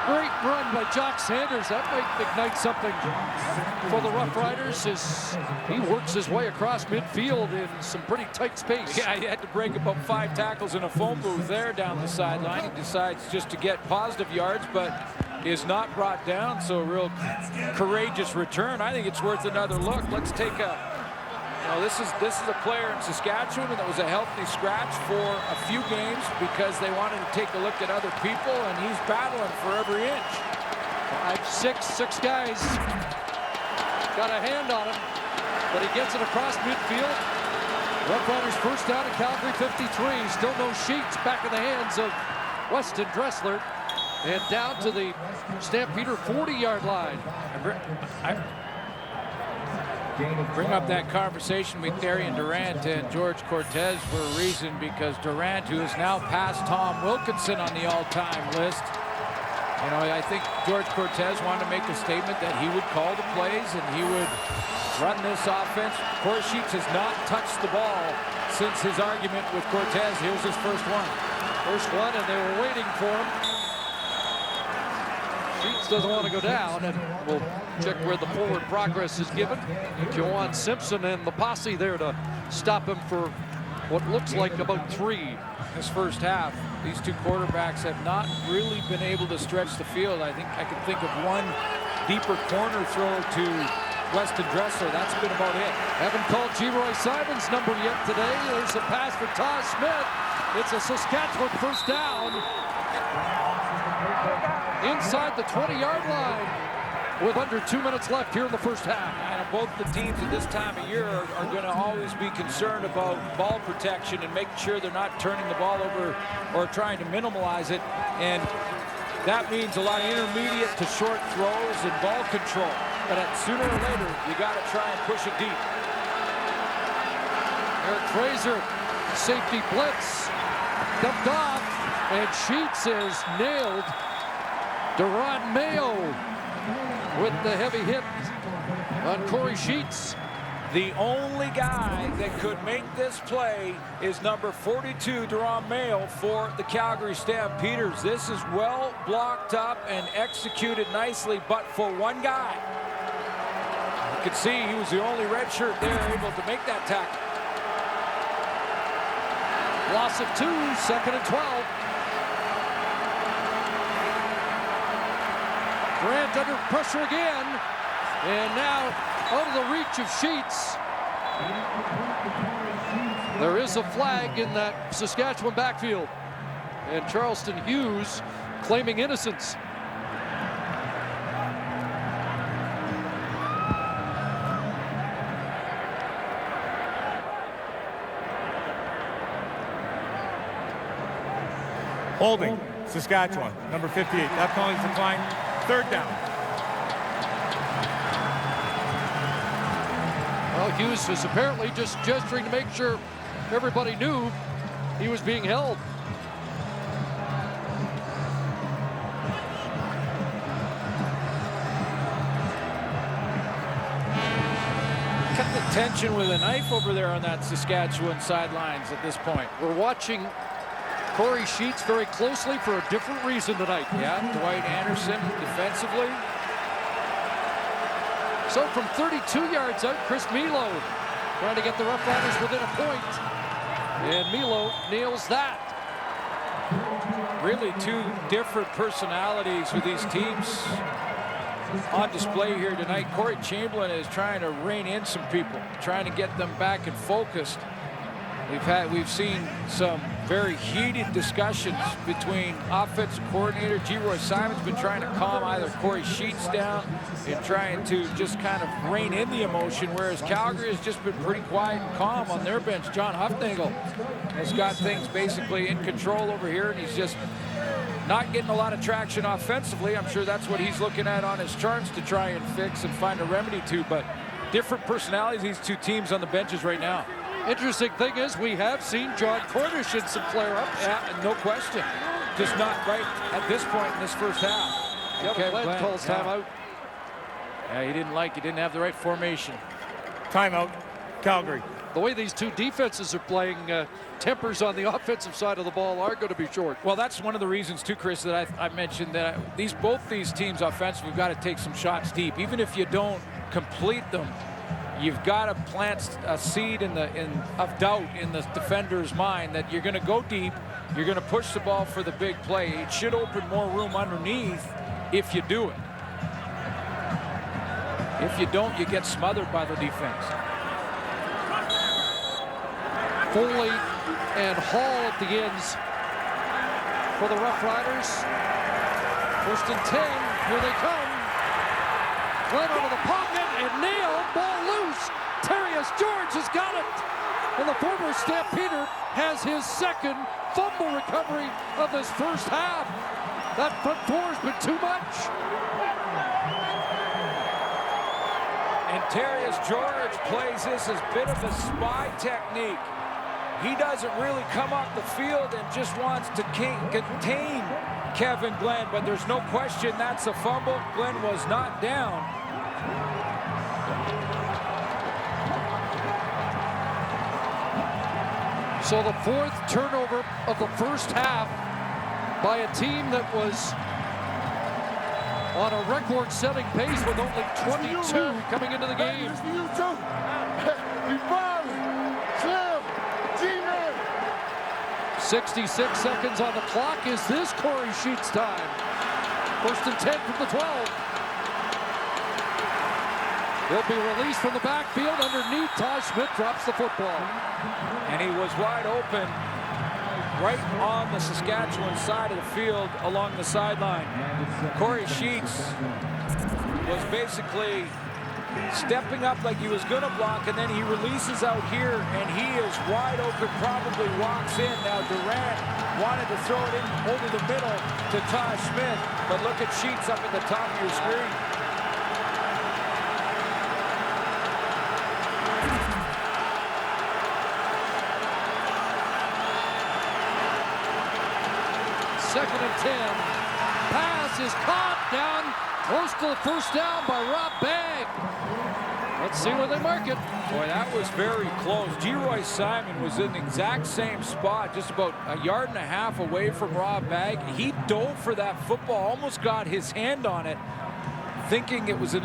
Great run by Jock Sanders. That might ignite something for the Roughriders as he works his way across midfield in some pretty tight space. Yeah, he had to break about 5 tackles in a phone booth there down the sideline. He decides just to get positive yards, but is not brought down, so a real courageous return. I think it's worth another look. Let's take a... This is a player in Saskatchewan that was a healthy scratch for a few games because they wanted to take a look at other people, and he's battling for every inch. 5'6", 6 guys got a hand on him, but he gets it across midfield. Roughriders first down at Calgary 53. Still no Sheets, back in the hands of Weston Dressler, and down to the Stampeder 40-yard line. Bring up that conversation with Darian Durant and George Cortez for a reason, because Durant, who has now passed Tom Wilkinson on the all-time list, I think George Cortez wanted to make a statement that he would call the plays and he would run this offense. Corey Sheets has not touched the ball since his argument with Cortez. Here's his first one. First one, and they were waiting for him. Sheets doesn't want to go down, and we'll check where the forward progress is given. Joanne Simpson and the posse there to stop him for what looks like about 3. This first half, these two quarterbacks have not really been able to stretch the field. I think I can think of one deeper corner throw to Weston Dressler. That's been about it. Haven't called G-Roy Simon's number yet today. There's a pass for Todd Smith. It's a Saskatchewan first down inside the 20-yard line with under 2 minutes left here in the first half. And both the teams at this time of year are going to always be concerned about ball protection and making sure they're not turning the ball over or trying to minimalize it. And that means a lot of intermediate to short throws and ball control. But sooner or later, you got to try and push it deep. Eric Fraser, safety blitz, dumped off, and Sheets is nailed. Deron Mayo with the heavy hit on Corey Sheets. The only guy that could make this play is number 42, Deron Mayo, for the Calgary Stampeders. This is well blocked up and executed nicely, but for one guy. You can see he was the only red shirt there able to make that tackle. Loss of 2, 2nd and 12. Grant under pressure again, and now out of the reach of Sheets. There is a flag in that Saskatchewan backfield, and Charleston Hughes claiming innocence. Holding, Saskatchewan, number 58. That penalty's declined. 3rd down. Well, Hughes was apparently just gesturing to make sure everybody knew he was being held. Cut the tension with a knife over there on that Saskatchewan sidelines at this point. We're watching Corey Sheets very closely for a different reason tonight. Yeah, Dwight Anderson defensively. So from 32 yards out, Chris Milo trying to get the Roughriders within a point. And Milo nails that. Really two different personalities with these teams on display here tonight. Corey Chamberlain is trying to rein in some people, trying to get them back and focused. We've seen some very heated discussions between offensive coordinator G-Roy Simon's been trying to calm either Corey Sheets down and trying to just kind of rein in the emotion, whereas Calgary has just been pretty quiet and calm on their bench. John Huffnagel has got things basically in control over here, and he's just not getting a lot of traction offensively. I'm sure that's what he's looking at on his charts to try and fix and find a remedy to, but different personalities, these two teams on the benches right now. Interesting thing is we have seen John Cornish in some flare-ups. Yeah, no question. Just not right at this point in this first half. Yep, Glenn calls timeout. Yeah, he didn't have the right formation. Timeout, Calgary. The way these two defenses are playing, tempers on the offensive side of the ball are going to be short. Well, that's one of the reasons too, Chris, that I mentioned that both these teams offensively have got to take some shots deep. Even if you don't complete them, you've got to plant a seed of doubt in the defender's mind that you're going to go deep, you're going to push the ball for the big play. It should open more room underneath if you do it. If you don't, you get smothered by the defense. Foley and Hall at the ends for the Roughriders. 1st and 10, here they come. Right out of the pocket and nailed, ball loose. Terrius George has got it. And the former Stampeder has his second fumble recovery of this first half. That front four has been too much. And Terrius George plays this as a bit of a spy technique. He doesn't really come off the field and just wants to contain Kevin Glenn, but there's no question that's a fumble. Glenn was not down. So the 4th turnover of the first half by a team that was on a record-setting pace with only 22 coming into the game. 66 seconds on the clock. Is this Corey Sheets' time? 1st and 10 from the 12. He'll be released from the backfield underneath. Taj Smith drops the football. And he was wide open right on the Saskatchewan side of the field along the sideline. Corey Sheets was basically stepping up like he was going to block, and then he releases out here, and he is wide open, probably walks in. Now Durant wanted to throw it in over the middle to Taj Smith, but look at Sheets up at the top of your screen. Second and 10. Pass is caught down close to the first down by Rob Bagg. Let's see where they mark it. Boy, that was very close. G-Roy Simon was in the exact same spot, just about a yard and a half away from Rob Bagg. He dove for that football, almost got his hand on it, thinking it was a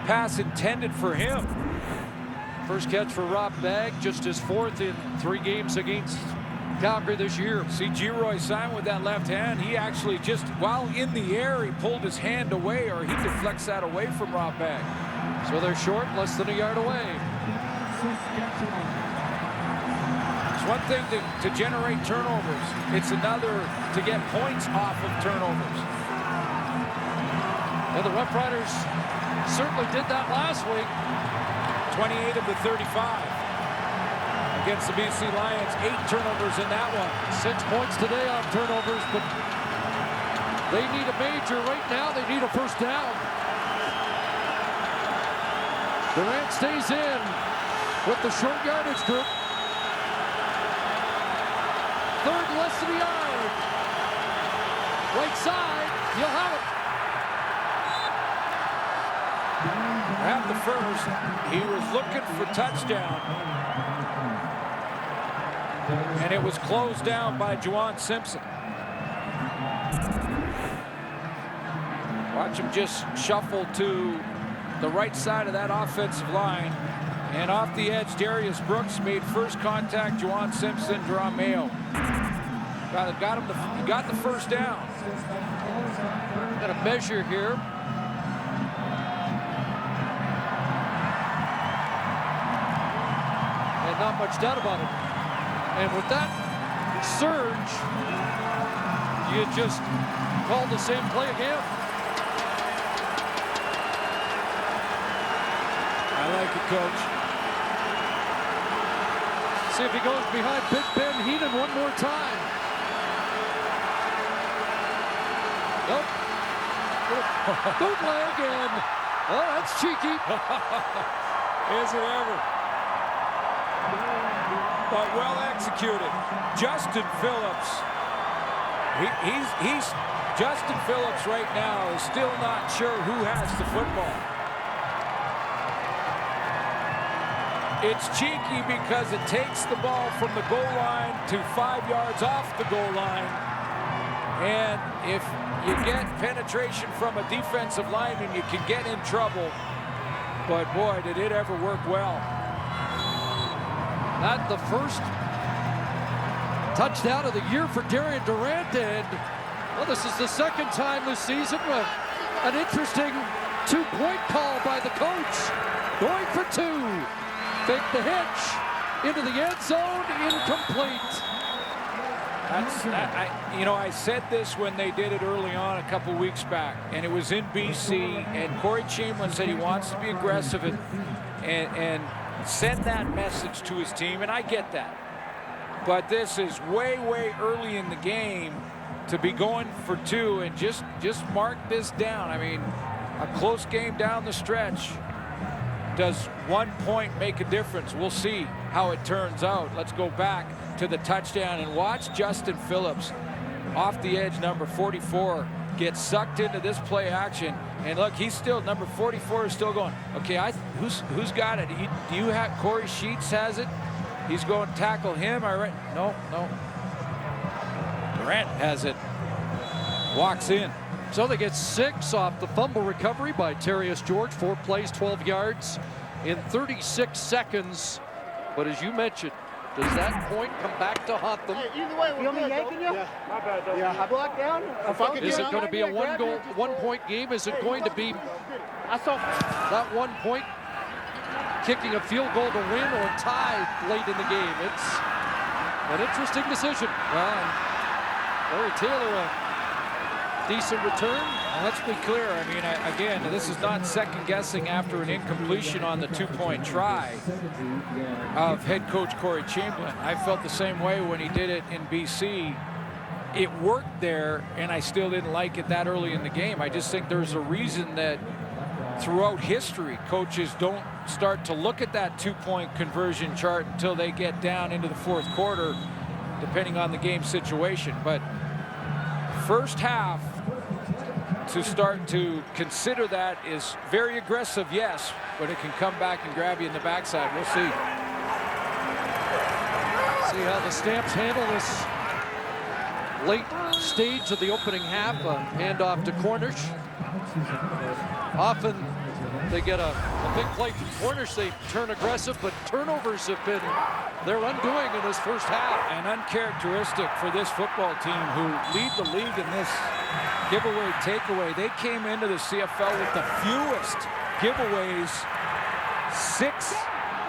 pass intended for him. First catch for Rob Bagg, just his 4th in 3 games against Calgary this year. See G-Roy Simon with that left hand, he actually just, while in the air, he pulled his hand away, or he deflects that away from Rob Bagg. So they're short, less than a yard away. It's one thing to generate turnovers. It's another to get points off of turnovers. And the Roughriders certainly did that last week. 28 of the 35. Against the BC Lions, 8 turnovers in that one. 6 points today on turnovers, but they need a major right now. They need a first down. Durant stays in with the short yardage group. 3rd, less than a yard. Right side, he'll have it. At the first, he was looking for touchdown. and it was closed down by Juwan Simpson. Watch him just shuffle to the right side of that offensive line. And off the edge, Darius Brooks made first contact. Juwan Simpson, Jerome Mayo. He got the first down. Got a measure here. And not much doubt about it. And with that surge, you just called the same play again. I like it, Coach. See if he goes behind Big Ben Heenan one more time. Nope. Bootleg and, oh, that's cheeky. Is it ever? But well executed. Justin Phillips. He's Justin Phillips right now is still not sure who has the football. It's cheeky because it takes the ball from the goal line to 5 yards off the goal line. And if you get penetration from a defensive lineman, you can get in trouble. But boy, did it ever work well. Not the first touchdown of the year for Darian Durant. And, well, this is the second time this season with an interesting two-point call by the coach. Going for two. Fake the hitch into the end zone, incomplete. I said this when they did it early on a couple weeks back, and it was in BC, and Corey Chamberlain said he wants to be aggressive and send that message to his team, and I get that. But this is way, way early in the game to be going for two, and just mark this down. I mean, a close game down the stretch. Does 1 point make a difference? We'll see how it turns out. Let's go back to the touchdown and watch Justin Phillips off the edge, number 44, get sucked into this play action. And look, he's still, number 44 is still going. Okay, who's got it? Do you have, Corey Sheets has it? He's going to tackle him. All right. No. Durant has it. Walks in. So they get 6 off the fumble recovery by Terrius George. 4 plays, 12 yards in 36 seconds. But as you mentioned, does that point come back to haunt them? Hey, either way, we're good, yanking you? Yeah, my bad, though. Yeah, I blocked down. Is it going to be a one-point game? Is it going to be that 1 point kicking a field goal to win or tie late in the game? It's an interesting decision. Well, Larry Taylor, decent return. Well, let's be clear. I mean, again, this is not second guessing after an incompletion on the 2-point try of head coach Corey Chamberlain. I felt the same way when he did it in BC. It worked there, and I still didn't like it that early in the game. I just think there's a reason that throughout history, coaches don't start to look at that 2-point conversion chart until they get down into the fourth quarter, depending on the game situation. But first half, to start to consider that is very aggressive, yes, but it can come back and grab you in the backside. We'll see. See how the Stamps handle this late stage of the opening half. A handoff to Cornish. Often they get a big play from Cornish. They turn aggressive, but turnovers have been their undoing in this first half. And uncharacteristic for this football team who lead the league in this giveaway takeaway. They came into the CFL with the fewest giveaways, 6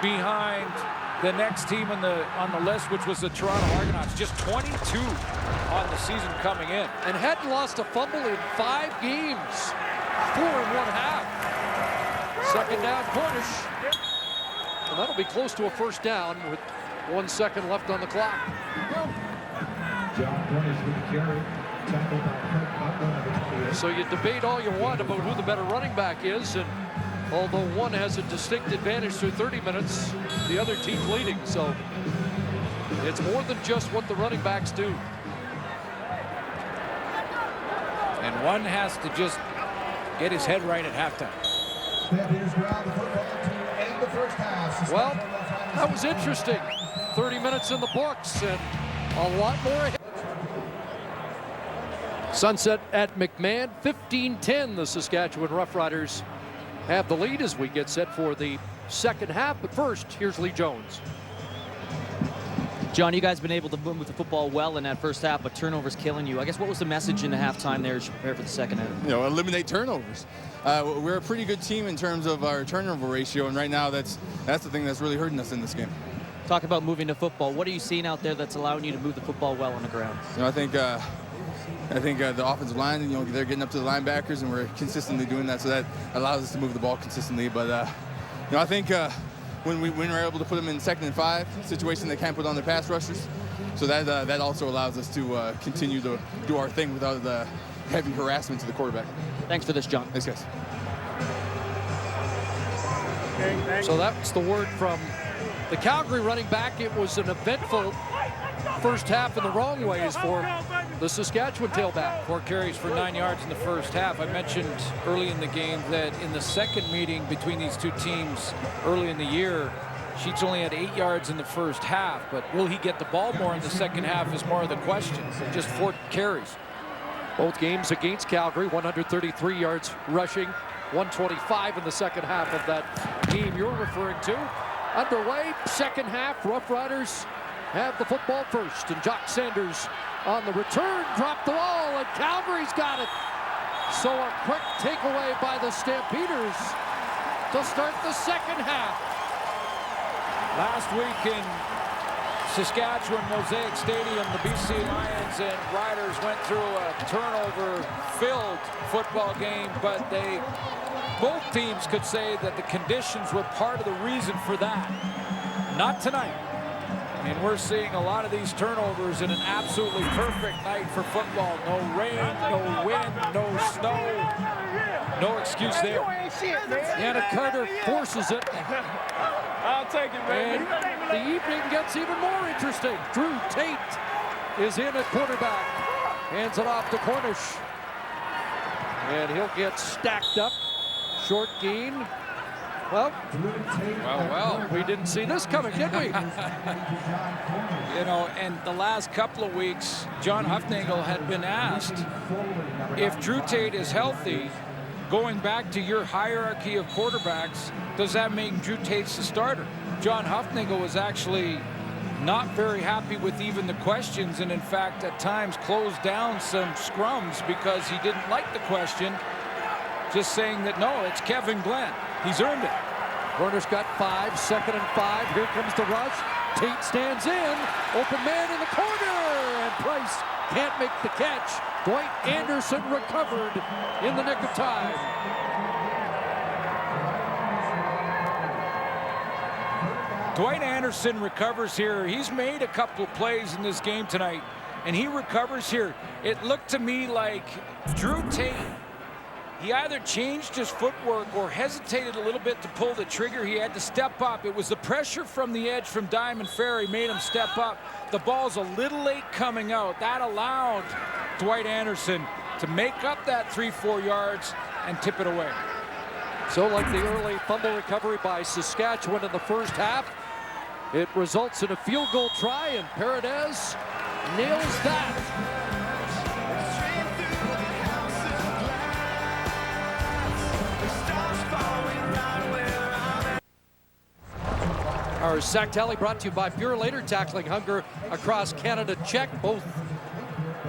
behind the next team on the list, which was the Toronto Argonauts. Just 22 on the season coming in. And hadn't lost a fumble in 5 games. 4 1/2. Second down, Cornish. And that'll be close to a first down with 1 second left on the clock. So you debate all you want about who the better running back is, and although one has a distinct advantage through 30 minutes, the other team's leading. So it's more than just what the running backs do. And one has to just get his head right at halftime. Well, that was interesting. 30 minutes in the books and a lot more ahead. Sunset at McMahon, 15-10. The Saskatchewan Roughriders have the lead as we get set for the second half. But first, here's Lee Jones. John, you guys been able to move the football well in that first half, but turnovers killing you. I guess what was the message in the halftime there as you prepare for the second half? You know, eliminate turnovers. We're a pretty good team in terms of our turnover ratio, and right now that's the thing that's really hurting us in this game. Talk about moving the football. What are you seeing out there that's allowing you to move the football well on the ground? You know, I think the offensive line, you know, they're getting up to the linebackers, and we're consistently doing that, so that allows us to move the ball consistently. But you know, I think when we're able to put them in 2nd and 5 situation, they can't put on their pass rushers, so that also allows us to continue to do our thing without the heavy harassment to the quarterback. Thanks for this, John. Thanks, guys. So that's the word from the Calgary running back. It was an eventful first half in the wrong ways for the Saskatchewan tailback. 4 carries for 9 yards in the first half. I mentioned early in the game that in the second meeting between these two teams early in the year, Sheets only had 8 yards in the first half, but will he get the ball more in the second half is more of the question. Just 4 carries. Both games against Calgary, 133 yards rushing, 125 in the second half of that game you're referring to. Underway, second half, Roughriders have the football first, and Jock Sanders on the return, dropped the ball, and Calgary's got it. So a quick takeaway by the Stampeders to start the second half. Last week in Saskatchewan Mosaic Stadium, the BC Lions and Riders went through a turnover-filled football game, but both teams could say that the conditions were part of the reason for that. Not tonight. And we're seeing a lot of these turnovers in an absolutely perfect night for football. No rain, no wind, no snow. No excuse there. Anna Carter forces it. I'll take it, baby. And the evening gets even more interesting. Drew Tate is in at quarterback. Hands it off to Cornish. And he'll get stacked up. Short gain. Well, we didn't see this coming, did we? You know, and the last couple of weeks, John Huffnagel had been asked if Drew Tate is healthy, going back to your hierarchy of quarterbacks, does that make Drew Tate the starter? John Huffnagel was actually not very happy with even the questions, and in fact, at times closed down some scrums because he didn't like the question, just saying that, no, it's Kevin Glenn. He's earned it. Cornish got 5, 2nd and 5. Here comes the rush. Tate stands in. Open man in the corner. And Price can't make the catch. Dwight Anderson recovered in the nick of time. Dwight Anderson recovers here. He's made a couple of plays in this game tonight, and he recovers here. It looked to me like Drew Tate, he either changed his footwork or hesitated a little bit to pull the trigger. He had to step up. It was the pressure from the edge from Diamond Ferry made him step up. The ball's a little late coming out. That allowed Dwight Anderson to make up that 3-4 yards and tip it away. So like the early fumble recovery by Saskatchewan in the first half, it results in a field goal try, and Paredes nails that. Our sack tally brought to you by Pure Later, tackling hunger across Canada. Check. Both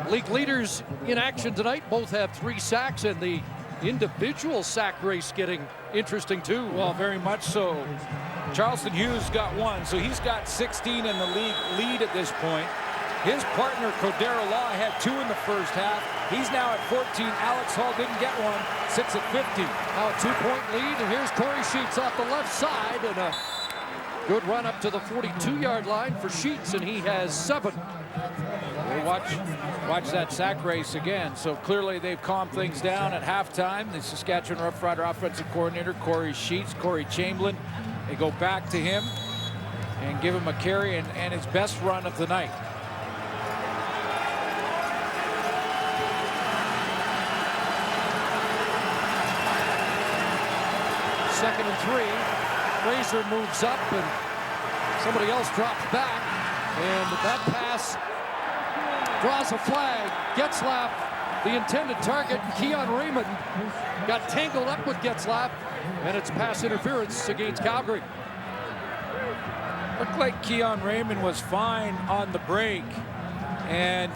league leaders in action tonight. Both have 3 sacks, and the individual sack race getting interesting too. Well, very much so. Charleston Hughes got 1, so he's got 16 in the league lead at this point. His partner, Cordero Law, had 2 in the first half. He's now at 14. Alex Hall didn't get 1, sits at 50. Now a 2-point lead, and here's Corey Sheets off the left side, and a good run up to the 42-yard line for Sheets, and he has 7. We'll watch that sack race again. So clearly they've calmed things down at halftime. The Saskatchewan Roughrider offensive coordinator, Corey Sheets, Corey Chamberlain, they go back to him and give him a carry and his best run of the night. Second and 3. Fraser moves up, and Somebody else drops back, and that pass draws a flag. Getzlaf, the intended target. Keon Raymond got tangled up with Getzlaf, and it's pass interference against Calgary. Looked like Keon Raymond was fine on the break, and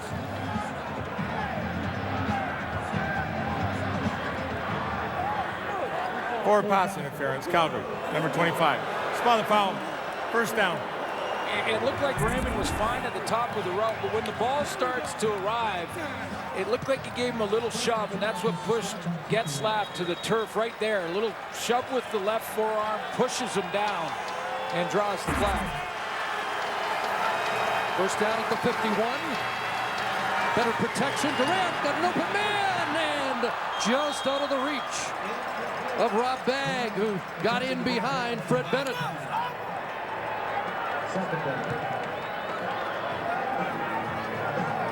Forward pass interference, Calgary, number 25. Spot the foul, first down. It looked like Raymond was fine at the top of the route, but when the ball starts to arrive, it looked like he gave him a little shove, and that's what pushed Getzlaf to the turf right there. A little shove with the left forearm, pushes him down, and draws the flag. First down at the 51. Better protection. Durant got an open man, and just out of the reach of Rob Bagg, who got in behind Fred Bennett.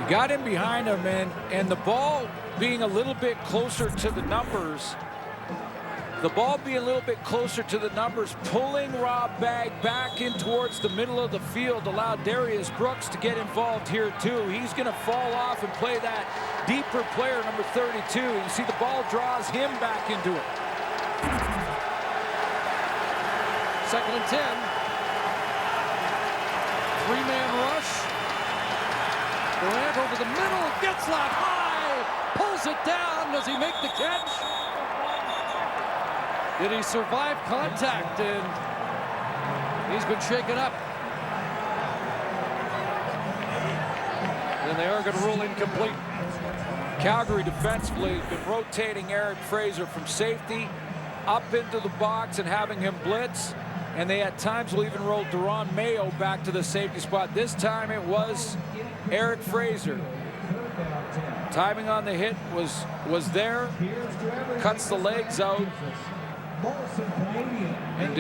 You got in behind him, and the ball being a little bit closer to the numbers, pulling Rob Bagg back in towards the middle of the field allowed Darius Brooks to get involved here too. He's going to fall off and play that deeper player, number 32. You see the ball draws him back into it. Second and 10. Three-man rush. Durant over the middle, Getzlaf high, pulls it down. Does he make the catch? Did he survive contact? And he's been shaken up. And they are going to rule incomplete. Calgary defensively has been rotating Eric Fraser from safety up into the box and having him blitz. And they at times will even roll Deron Mayo back to the safety spot. This time it was Eric Fraser. Timing on the hit was there. Cuts the legs out. And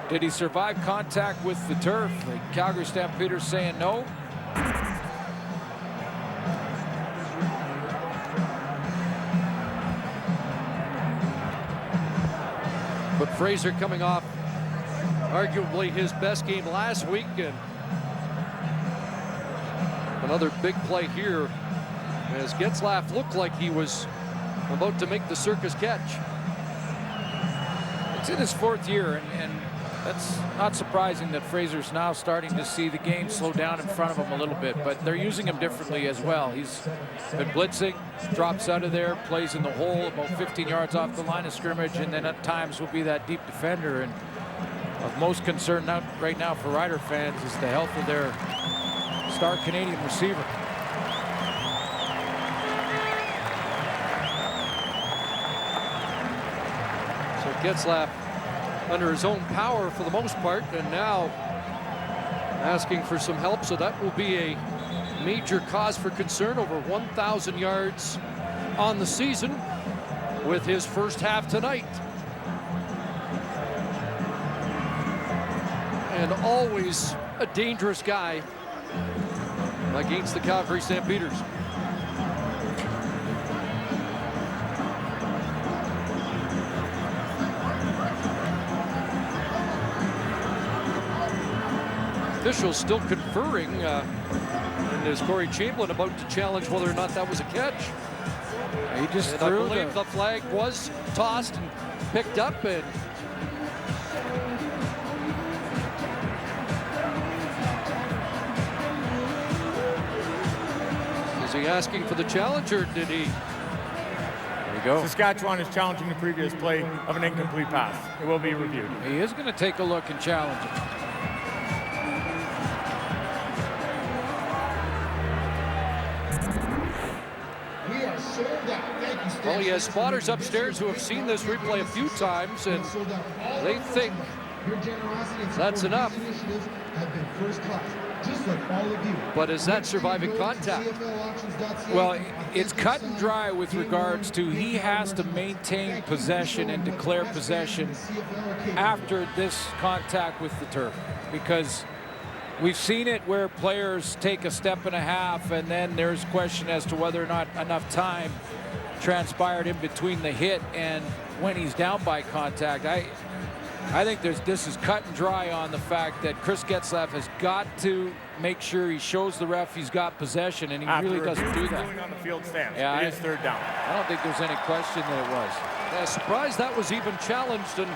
did he survive contact with the turf? The Calgary Stampeders saying no. But Fraser coming off arguably his best game last week, and another big play here as Getzlaf looked like he was about to make the circus catch. It's in his fourth year, and that's not surprising that Fraser's now starting to see the game slow down in front of him a little bit, but they're using him differently as well. He's been blitzing, drops out of there, plays in the hole about 15 yards off the line of scrimmage, and then at times will be that deep defender. And of most concern right now for Rider fans is the health of their star Canadian receiver. So Getzlaf under his own power for the most part, and now asking for some help. So that will be a major cause for concern. Over 1,000 yards on the season with his first half tonight. And always a dangerous guy against the Calgary Stampeders. Officials still conferring, and is Corey Chamberlain about to challenge whether or not that was a catch. He just and threw I believe the flag was tossed and picked up, and is he asking for the challenge, or did he? There you go. Saskatchewan is challenging the previous play of an incomplete pass. It will be reviewed. He is going to take a look and challenge it. Well, he has spotters upstairs who have seen this replay a few times, and they think that's enough. But is that surviving contact? Well, it's cut and dry with regards to he has to maintain possession and declare possession after this contact with the turf, because we've seen it where players take a step and a half, and then there's question as to whether or not enough time transpired in between the hit and when he's down by contact. I think this is cut and dry on the fact that Chris Getzlaff has got to make sure he shows the ref he's got possession, and he really doesn't do that. On the field stance. Yeah, it is third down. I don't think there's any question that it was. Yeah, surprised that was even challenged, and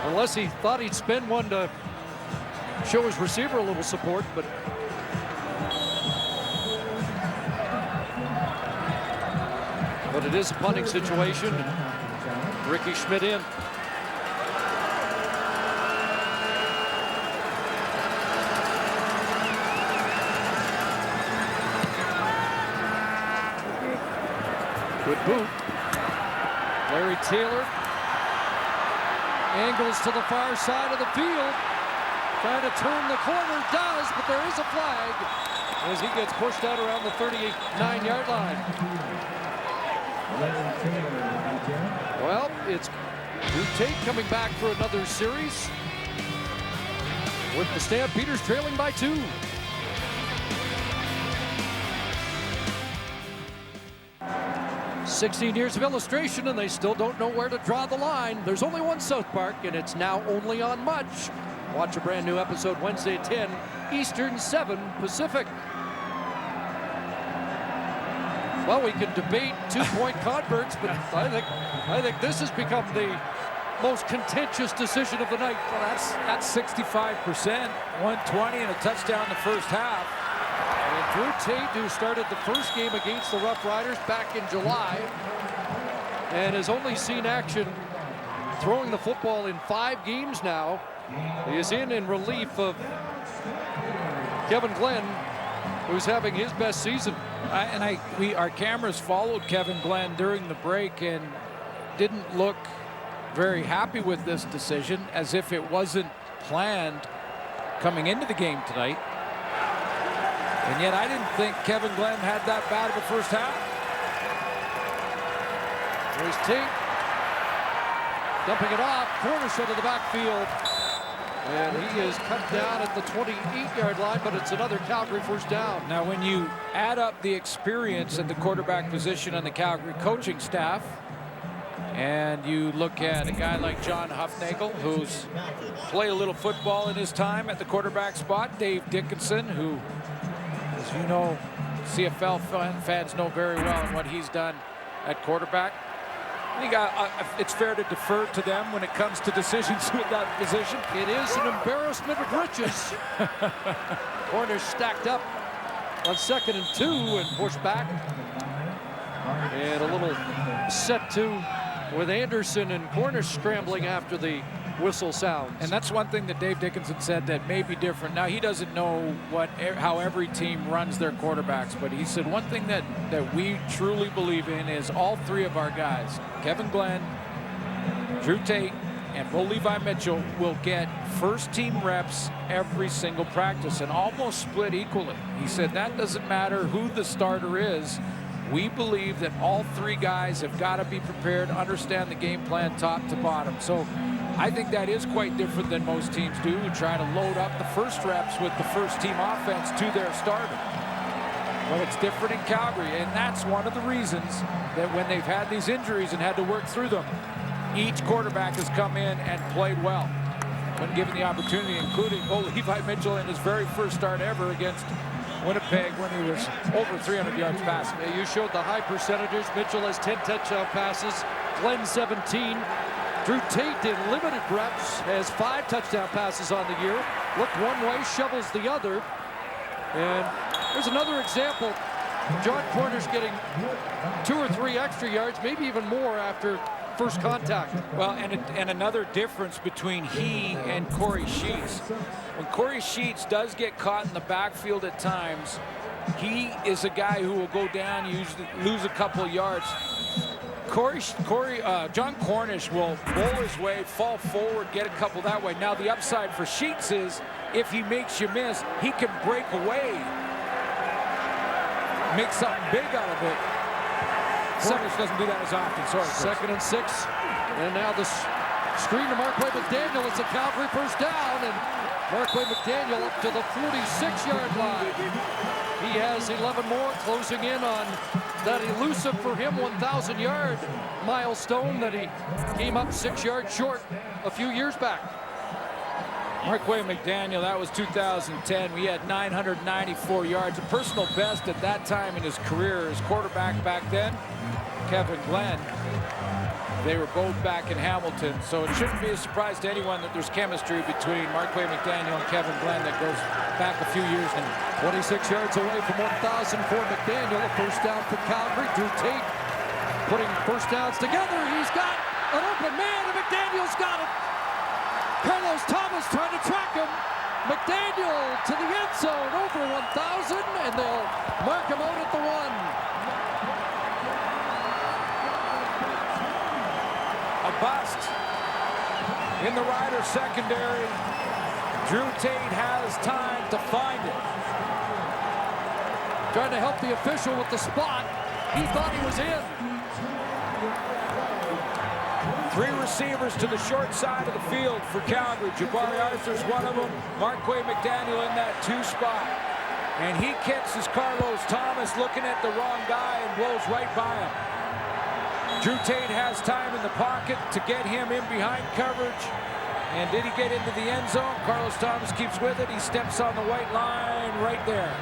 unless he thought he'd spend one to show his receiver a little support, but it is a punting situation. Ricky Schmidt in. Good boot. Larry Taylor angles to the far side of the field. Trying to turn the corner, does, but there is a flag as he gets pushed out around the 39-yard line. Well, it's Drew Tate coming back for another series with the Stampeders trailing by 2. "16 years of illustration, and they still don't know where to draw the line. There's only one South Park, and it's now only on Much." Watch a brand new episode Wednesday at 10 Eastern, 7 Pacific. Well, we can debate two-point converts, but I think this has become the most contentious decision of the night. Well, that's 65%, 120 and a touchdown in the first half. And Drew Tate, who started the first game against the Roughriders back in July and has only seen action throwing the football in 5 games now, he is in relief of Kevin Glenn, who's having his best season. Our cameras followed Kevin Glenn during the break and didn't look very happy with this decision, as if it wasn't planned coming into the game tonight. And yet I didn't think Kevin Glenn had that bad of a first half. There's Tate dumping it off, corner shot to the backfield. And he is cut down at the 28-yard line, but it's another Calgary first down. Now, when you add up the experience at the quarterback position on the Calgary coaching staff, and you look at a guy like John Huffnagel, who's played a little football in his time at the quarterback spot, Dave Dickinson, who, as you know, CFL fans know very well and what he's done at quarterback. I think it's fair to defer to them when it comes to decisions with that position. It is an embarrassment of riches. Corners stacked up on 2nd and 2 and pushed back. And a little set to with Anderson and Cornish scrambling after the whistle sounds. And that's one thing that Dave Dickinson said that may be different. Now, he doesn't know how every team runs their quarterbacks, but he said one thing that we truly believe in is all 3 of our guys, Kevin Glenn, Drew Tate, and Bo Levi Mitchell, will get first-team reps every single practice and almost split equally. He said that doesn't matter who the starter is. We believe that all 3 guys have got to be prepared, understand the game plan top to bottom. So I think that is quite different than most teams do, who try to load up the first reps with the first-team offense to their starter. Well, it's different in Calgary, and that's one of the reasons that when they've had these injuries and had to work through them, each quarterback has come in and played well when given the opportunity, including Bo Levi Mitchell in his very first start ever against Winnipeg when he was over 300 yards passing. Yeah, you showed the high percentages. Mitchell has 10 touchdown passes, Glenn 17. Drew Tate in limited reps has 5 touchdown passes on the year. Looked one way, shovels the other. And there's another example. John Cornish getting 2 or 3 extra yards, maybe even more after first contact. Well, and another difference between he and Corey Sheets. When Corey Sheets does get caught in the backfield at times, he is a guy who will go down, usually lose a couple of yards. John Cornish will roll his way, fall forward, get a couple that way. Now the upside for Sheets is if he makes you miss, he can break away, make something big out of it. Cornish doesn't do that as often. Sorry, Chris. 2nd and 6, and now this Screen to Marquay McDaniel. It's a Calgary first down, and Marquay McDaniel up to the 46-yard line. He has 11 more, closing in on that elusive for him 1,000-yard milestone that he came up 6 yards short a few years back. Marquay McDaniel, that was 2010. We had 994 yards, a personal best at that time in his career. His quarterback back then, Kevin Glenn, they were both back in Hamilton, so it shouldn't be a surprise to anyone that there's chemistry between Marquay McDaniel and Kevin Glenn that goes back a few years now. 26 yards away from 1,000 for McDaniel. A first down for Calgary. Drew Tate putting first downs together. He's got an open man, and McDaniel's got it. Carlos Thomas trying to track him. McDaniel to the end zone over 1,000, and they'll mark him out at the 1. A bust in the Riders secondary. Drew Tate has time to find it. Trying to help the official with the spot. He thought he was in. 3 receivers to the short side of the field for Calgary. Jabari Arthur's one of them. Marquay McDaniel in that 2 spot. And he catches Carlos Thomas looking at the wrong guy and blows right by him. Drew Tate has time in the pocket to get him in behind coverage. And did he get into the end zone? Carlos Thomas keeps with it. He steps on the white line right there.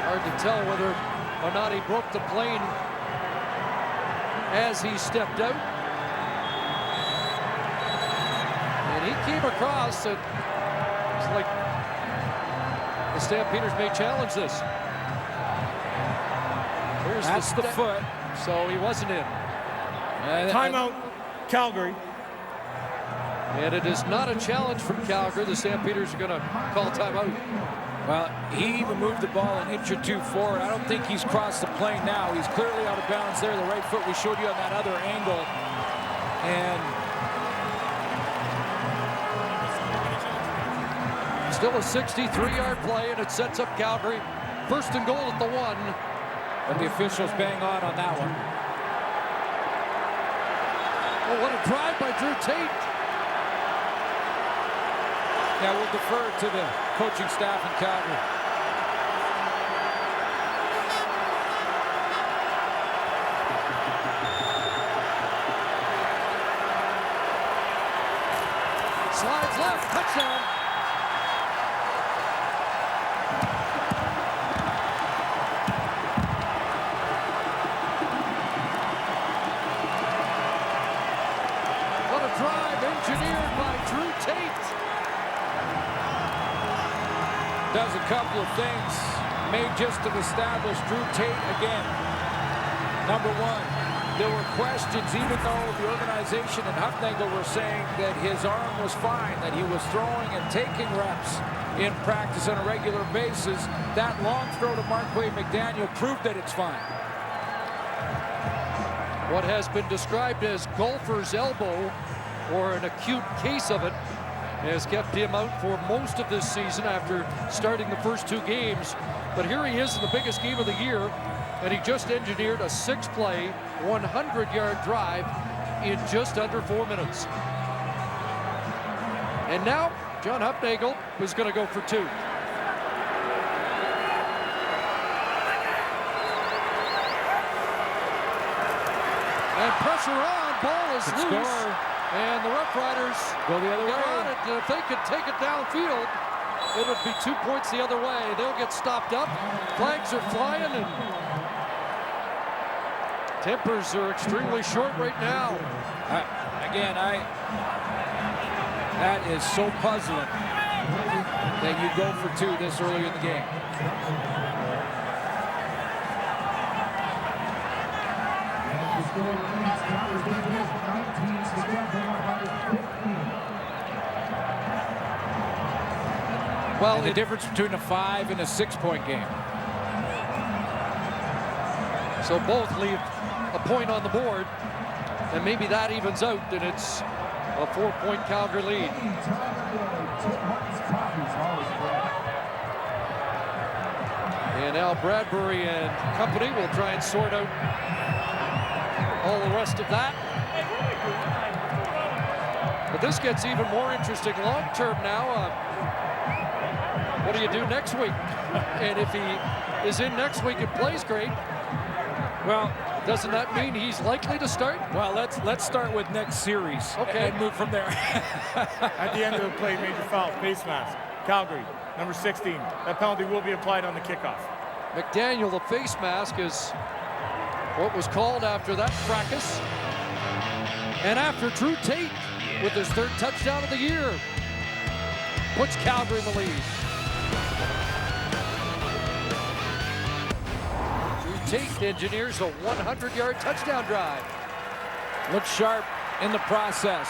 Hard to tell whether or not he broke the plane as he stepped out. And he came across it. It's like the Stampeders may challenge this. Here's That's the foot. So he wasn't in. Timeout, Calgary. And it is not a challenge from Calgary. The Stampeders are going to call timeout. Well, he even moved the ball an inch or 2 forward. I don't think he's crossed the plane now. He's clearly out of bounds there. The right foot we showed you on that other angle. And still a 63-yard play, and it sets up Calgary. First and goal at the 1. But the officials bang on that one. Oh, what a drive by Drew Tate. Yeah, we'll defer to the coaching staff in Calgary. Slides left, touchdown. What a drive engineered by Drew Tate. Does a couple of things. May just have established Drew Tate again. Number 1, there were questions, even though the organization and Huffnagel were saying that his arm was fine, that he was throwing and taking reps in practice on a regular basis. That long throw to Marquay McDaniel proved that it's fine. What has been described as golfer's elbow, or an acute case of it, has kept him out for most of this season after starting the first 2 games. But here he is in the biggest game of the year, and he just engineered a 6-play, 100-yard drive in just under 4 minutes. And now, John Huffnagel is going to go for 2. And pressure on, ball is Good loose. score. And the Roughriders Go the other way. on it. And if they could take it downfield, it would be 2 points the other way. They'll get stopped up. Flags are flying, and tempers are extremely short right now. That is so puzzling that you go for 2 this early in the game. Well, the difference between a 5 and a 6-point game. So both leave a point on the board, and maybe that evens out, and it's a 4-point Calgary lead. And Al Bradbury and company will try and sort out all the rest of that. But this gets even more interesting long term now. What do you do next week? And if he is in next week and plays great, well, doesn't that mean he's likely to start? Well, let's start with next series. Okay. And move from there. At the end of the play, major foul, face mask. Calgary, number 16. That penalty will be applied on the kickoff. McDaniel, the face mask, is what was called after that fracas. And after Drew Tate, with his 3rd touchdown of the year, puts Calgary in the lead. Drew Tate engineers a 100-yard touchdown drive. Looks sharp in the process.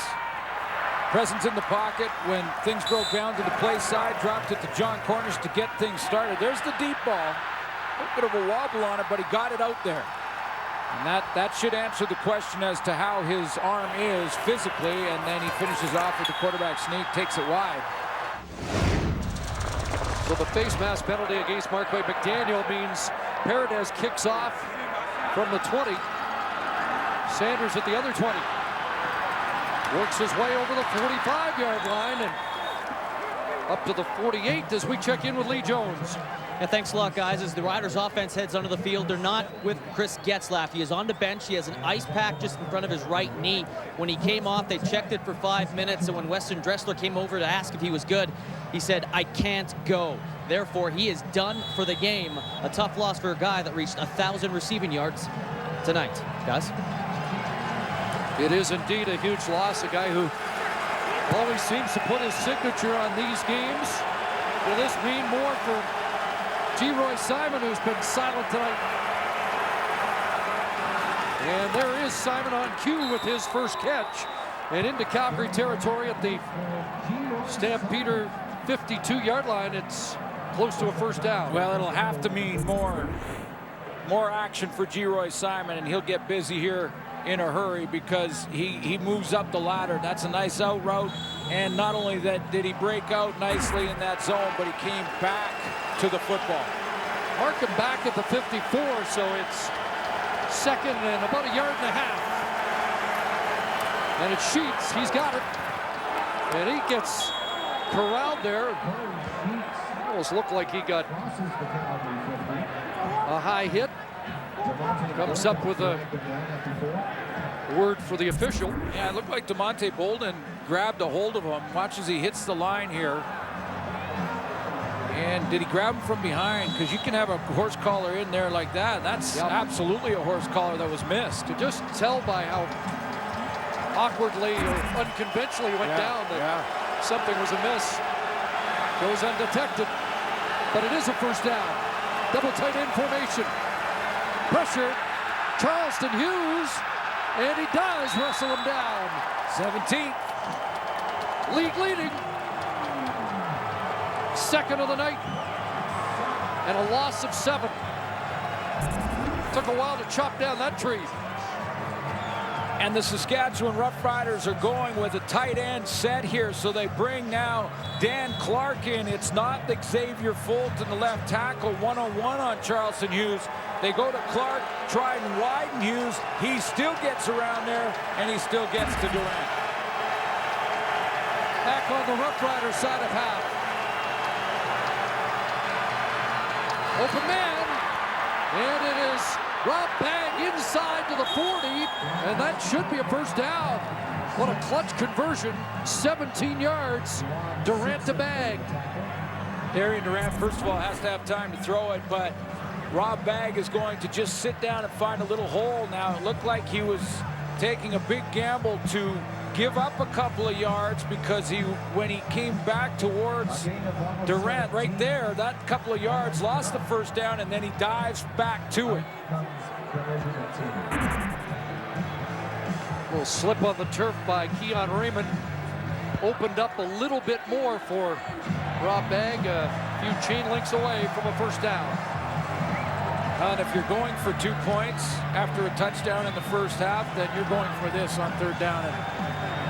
Presence in the pocket when things broke down to the play side, dropped it to John Cornish to get things started. There's the deep ball. A bit of a wobble on it, but he got it out there. And that should answer the question as to how his arm is physically, and then he finishes off with the quarterback sneak, takes it wide. So the face mask penalty against Marquay McDaniel means Paredes kicks off from the 20. Sanders at the other 20. Works his way over the 45-yard line and up to the 48 as we check in with Lee Jones. Yeah, thanks a lot, guys. As the Riders offense heads onto the field, they're not with Chris Getzlaff. He is on the bench. He has an ice pack just in front of his right knee. When he came off, they checked it for 5 minutes, and when Weston Dressler came over to ask if he was good, he said, "I can't go." Therefore, he is done for the game. A tough loss for a guy that reached 1,000 receiving yards tonight. Guys? It is indeed a huge loss. A guy who always seems to put his signature on these games. Will this mean more for G. Simon, who's been silent tonight? And there is Simon on cue with his first catch. And into Calgary territory at the Stampeder 52-yard line. It's close to a first down. Well, it'll have to mean more action for G. Simon, and he'll get busy here in a hurry because he moves up the ladder. That's a nice out route, and not only that did he break out nicely in that zone, but he came back to the football. Mark him back at the 54, so it's 2nd and about 1.5 yards. And it's Sheets. He's got it, and he gets corralled there. Almost looked like he got a high hit. Comes up with a word for the official. Yeah, it looked like DeMonte Bolden grabbed a hold of him. Watch as he hits the line here. And did he grab him from behind? Because you can have a horse collar in there like that. That's absolutely a horse collar that was missed. To just tell by how awkwardly or unconventionally went down that something was amiss. Goes undetected. But it is a first down. Double tight end formation. Pressure, Charleston Hughes, and he does wrestle him down. 17th. League leading. 2nd of the night. And a loss of 7. Took a while to chop down that tree. And the Saskatchewan Roughriders are going with a tight end set here, so they bring now Dan Clark in. It's not Xavier Fulton, the left tackle, one-on-one on Charleston Hughes. They go to Clark, try and widen Hughes. He still gets around there, and he still gets to Durant. Back on the Roughriders side of half. Open man, and it is Rob Bag inside to the 40, and that should be a first down. What a clutch conversion, 17 yards, Durant to Bag. Darian Durant, first of all, has to have time to throw it, but Rob Bag is going to just sit down and find a little hole now. It looked like he was taking a big gamble to give up a couple of yards because when he came back towards Durant right there, that couple of yards lost the first down, and then he dives back to it. Little slip on the turf by Keon Raymond. Opened up a little bit more for Rob Bag, a few chain links away from a first down. And if you're going for 2 points after a touchdown in the first half, then you're going for this on 3rd down and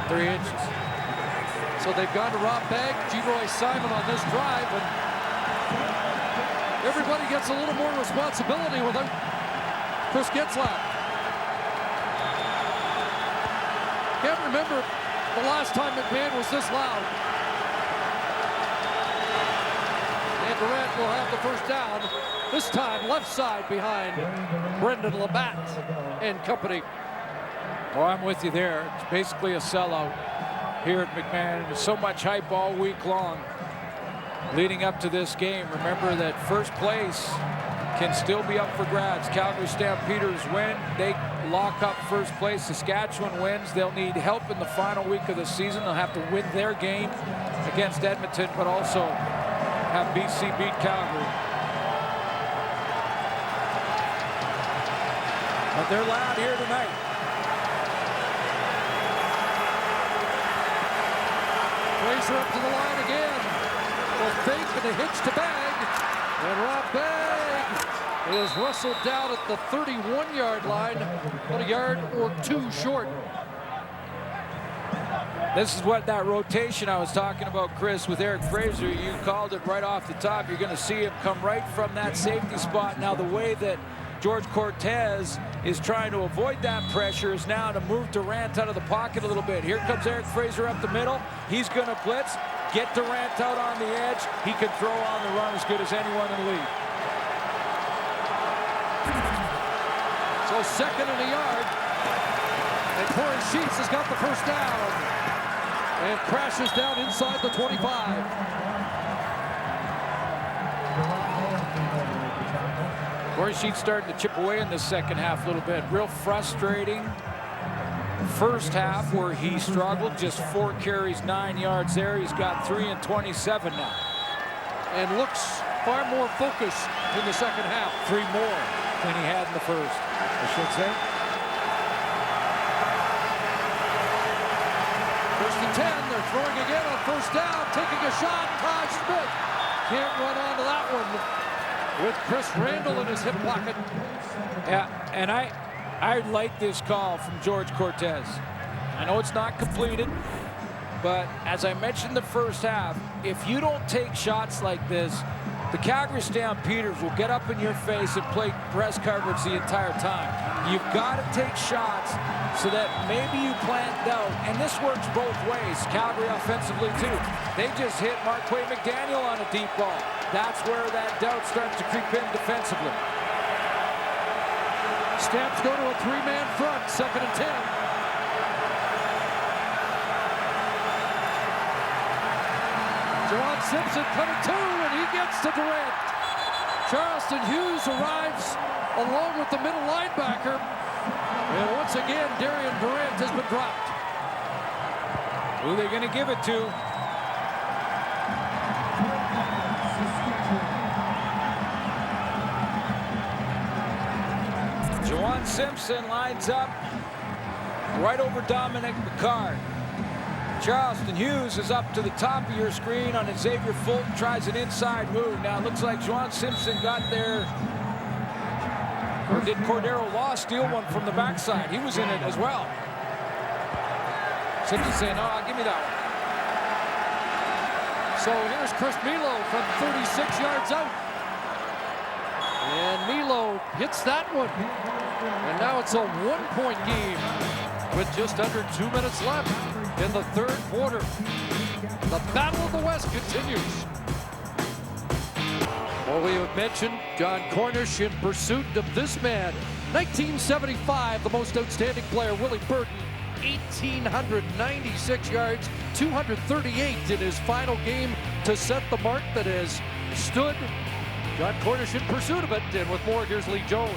3 inches. So they've gone to Rob Bag, G. Simon on this drive, and everybody gets a little more responsibility without Chris Getzlaff. Can't remember the last time McMahon was this loud. And Durant will have the first down. This time left side behind Brendan Labatt and company. Well, I'm with you there. It's basically a sellout here at McMahon. There's so much hype all week long leading up to this game. Remember that first place can still be up for grabs. Calgary Stampeders win. They lock up first place. Saskatchewan wins. They'll need help in the final week of the season. They'll have to win their game against Edmonton, but also have BC beat Calgary. But they're loud here tonight. Fraser up to the line again. Was fake and a hitch to Bag. And Rob Bag is wrestled down at the 31-yard line. 1 yard or 2 short. This is what that rotation I was talking about, Chris, with Eric Fraser. You called it right off the top. You're going to see him come right from that safety spot. Now, the way that George Cortez is trying to avoid that pressure is now to move Durant out of the pocket a little bit. Here comes Eric Fraser up the middle. He's going to blitz, get Durant out on the edge. He can throw on the run as good as anyone in the league. So 2nd and a yard. And Corey Sheets has got the first down. And crashes down inside the 25. Corey Sheets starting to chip away in the second half a little bit. Real frustrating first half where he struggled. Just 4 carries, 9 yards there. He's got 3 and 27 now. And looks far more focused in the second half. 3 more than he had in the first, I should say. 1st and 10. They're throwing again on first down. Taking a shot. Todd Smith can't run onto that one with Chris Randall in his hip pocket. Yeah, and I like this call from George Cortez. I know it's not completed, but as I mentioned the first half, if you don't take shots like this, the Calgary Stampeders will get up in your face and play press coverage the entire time. You've got to take shots so that maybe you plant doubt. And this works both ways. Calgary offensively, too. They just hit Marquay McDaniel on a deep ball. That's where that doubt starts to creep in defensively. Stamps go to a 3-man front, 2nd and 10. Juwan Simpson coming to, and he gets to Durant. Charleston Hughes arrives along with the middle linebacker. And once again, Darian Durant has been dropped. Who are they going to give it to? Juwan Simpson lines up right over Dominic McCart. Charleston Hughes is up to the top of your screen on Xavier Fulton, tries an inside move. Now it looks like Juwan Simpson got there. Or did Cordero Law steal one from the backside? He was in it as well. Simpson saying, "Oh, give me that one." So here's Chris Milo from 36 yards out. And Milo hits that one. And now it's a 1-point game with just under 2 minutes left in the 3rd quarter. The Battle of the West continues. Well, we have mentioned John Cornish in pursuit of this man. 1975, the most outstanding player, Willie Burton. 1,896 yards, 238 in his final game to set the mark that has stood. John Cornish in pursuit of it, and with more, here's Lee Jones.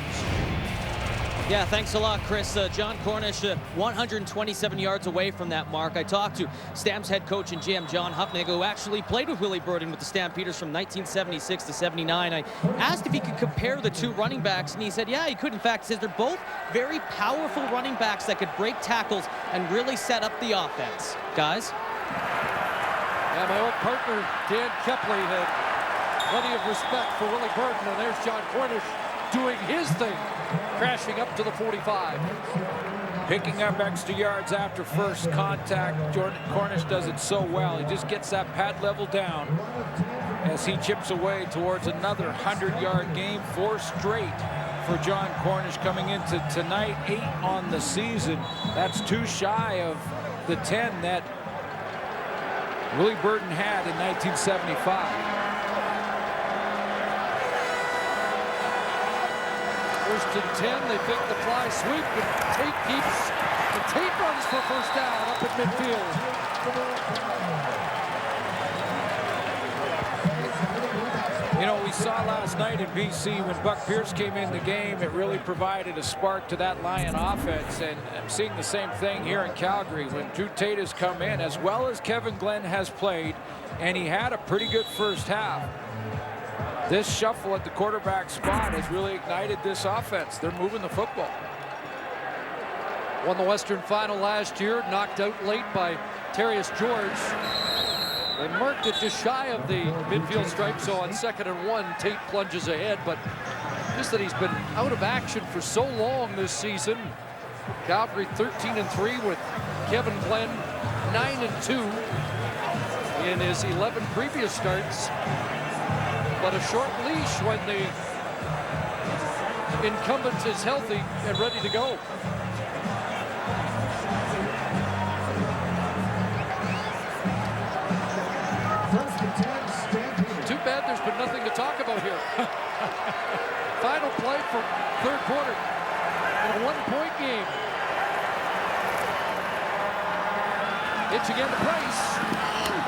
Yeah, thanks a lot, Chris. John Cornish, 127 yards away from that mark. I talked to Stamps head coach and GM John Hufnagel, who actually played with Willie Burton with the Stampeders from 1976 to 79. I asked if he could compare the 2 running backs, and he said, yeah, he could. In fact, he says they're both very powerful running backs that could break tackles and really set up the offense. Guys? Yeah, my old partner, Dan Kepley, had plenty of respect for Willie Burton, and there's John Cornish doing his thing, crashing up to the 45. Picking up extra yards after first contact. Jordan Cornish does it so well. He just gets that pad level down as he chips away towards another 100-yard game. 4 straight for John Cornish coming into tonight, 8 on the season. That's 2 shy of the 10 that Willie Burton had in 1975. First and 10, they fake the fly sweep, but Tate keeps, and Tate runs for first down up at midfield. You know, we saw last night in BC when Buck Pierce came in the game, it really provided a spark to that Lion offense, and I'm seeing the same thing here in Calgary when Drew Tate has come in, as well as Kevin Glenn has played, and he had a pretty good first half. This shuffle at the quarterback spot has really ignited this offense. They're moving the football. Won the Western Final last year, knocked out late by Terrius George. They marked it just shy of the midfield stripe, so on 2nd and 1, Tate plunges ahead, but just that he's been out of action for so long this season. Calgary 13-3 with Kevin Glenn 9-2 in his 11 previous starts. But a short leash when the incumbent is healthy and ready to go. Too bad there's been nothing to talk about here. Final play for 3rd quarter in a 1-point game. Pitch again to Price.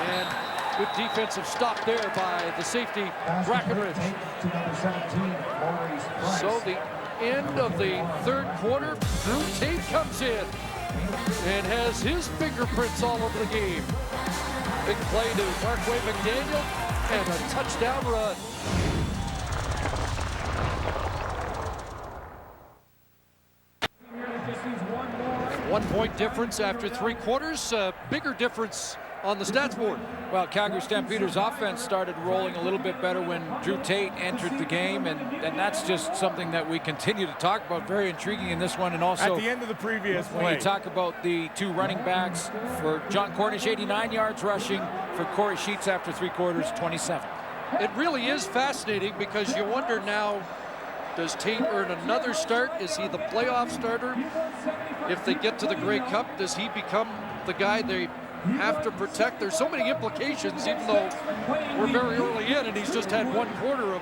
And good defensive stop there by the safety, Brackenridge. So the end of the 3rd quarter, Drew Tate comes in and has his fingerprints all over the game. Big play to Markway McDaniel and a touchdown run. And 1-point difference after 3 quarters, bigger difference on the stats board. Well, Calgary Stampeders offense started rolling a little bit better when Drew Tate entered the game, and that's just something that we continue to talk about. Very intriguing in this one, and also at the end of the previous play. When you talk about the 2 running backs, for John Cornish, 89 yards rushing, for Corey Sheets after 3 quarters, 27. It really is fascinating because you wonder now, does Tate earn another start? Is he the playoff starter? If they get to the Grey Cup, does he become the guy they have to protect? There's so many implications, even though we're very early in and he's just had 1 quarter of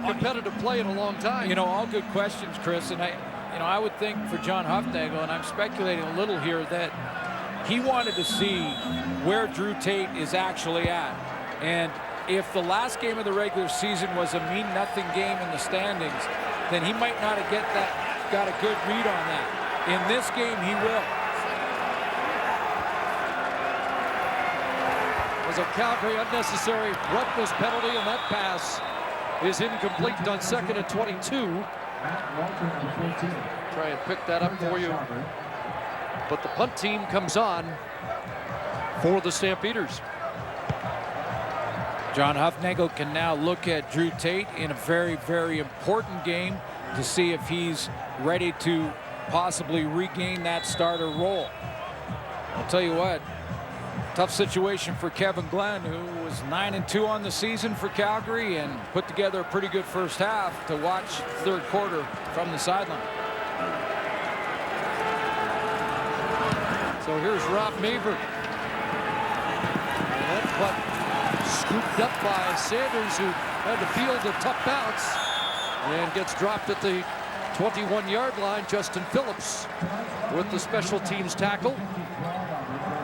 competitive play in a long time. You know, all good questions, Chris, and I would think for John Hufnagel, and I'm speculating a little here, that he wanted to see where Drew Tate is actually at. And if the last game of the regular season was a mean-nothing game in the standings, then he might not have got a good read on that. In this game, he will. Was a Calgary unnecessary roughness penalty, and that pass is incomplete on 2nd and 22. Try and pick that up for you. But the punt team comes on for the Stampeders. John Hufnagel can now look at Drew Tate in a very, very important game to see if he's ready to possibly regain that starter role. I'll tell you what, tough situation for Kevin Glenn, who was 9-2 on the season for Calgary and put together a pretty good first half, to watch 3rd quarter from the sideline. So here's Rob Maver. But scooped up by Sanders, who had to field a tough bounce and gets dropped at the 21-yard line. Justin Phillips with the special teams tackle.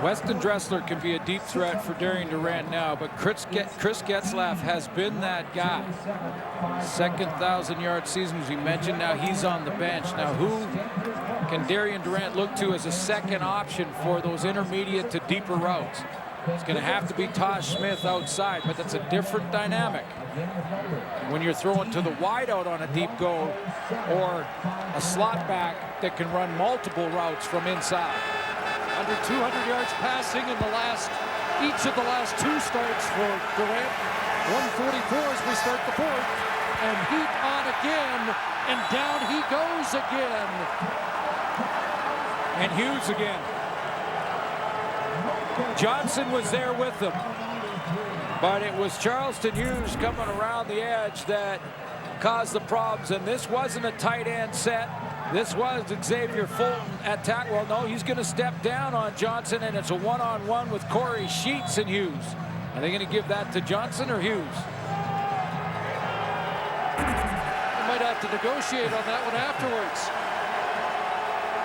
Weston Dressler can be a deep threat for Darian Durant now, but Chris Getzlaff has been that guy. 2nd 1,000-yard season, as we mentioned. Now he's on the bench. Now who can Darian Durant look to as a second option for those intermediate to deeper routes? It's going to have to be Tosh Smith outside, but that's a different dynamic when you're throwing to the wideout on a deep go, or a slot back that can run multiple routes from inside. Under 200 yards passing in each of the last 2 starts for Durant. 144 as we start the 4th, and heat on again, and down he goes again. And Hughes again. Johnson was there with them, but it was Charleston Hughes coming around the edge that caused the problems, and this wasn't a tight end set. This was Xavier Fulton at tackle. Well, no, he's going to step down on Johnson, and it's a one-on-one with Corey Sheets and Hughes. Are they going to give that to Johnson or Hughes? They might have to negotiate on that one afterwards.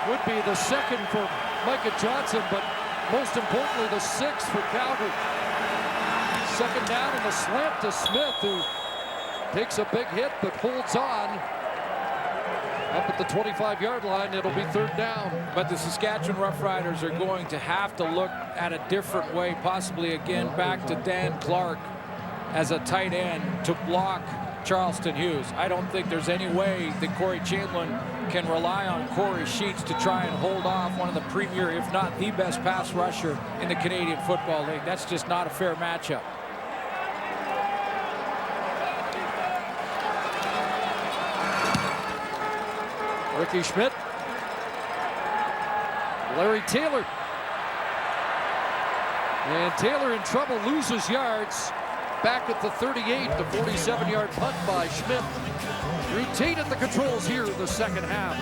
Would be the second for Micah Johnson, but most importantly, the 6th for Calgary. Second down and the slant to Smith, who takes a big hit but holds on. Up at the 25-yard line, it'll be 3rd down. But the Saskatchewan Roughriders are going to have to look at a different way, possibly again back to Dan Clark as a tight end to block Charleston Hughes. I don't think there's any way that Corey Chamberlain can rely on Corey Sheets to try and hold off one of the premier, if not the best pass rusher in the Canadian Football League. That's just not a fair matchup. Ricky Schmidt. Larry Taylor. And Taylor in trouble, loses yards. Back at the 38, the 47-yard punt by Schmidt. Drew Tate at the controls here in the second half.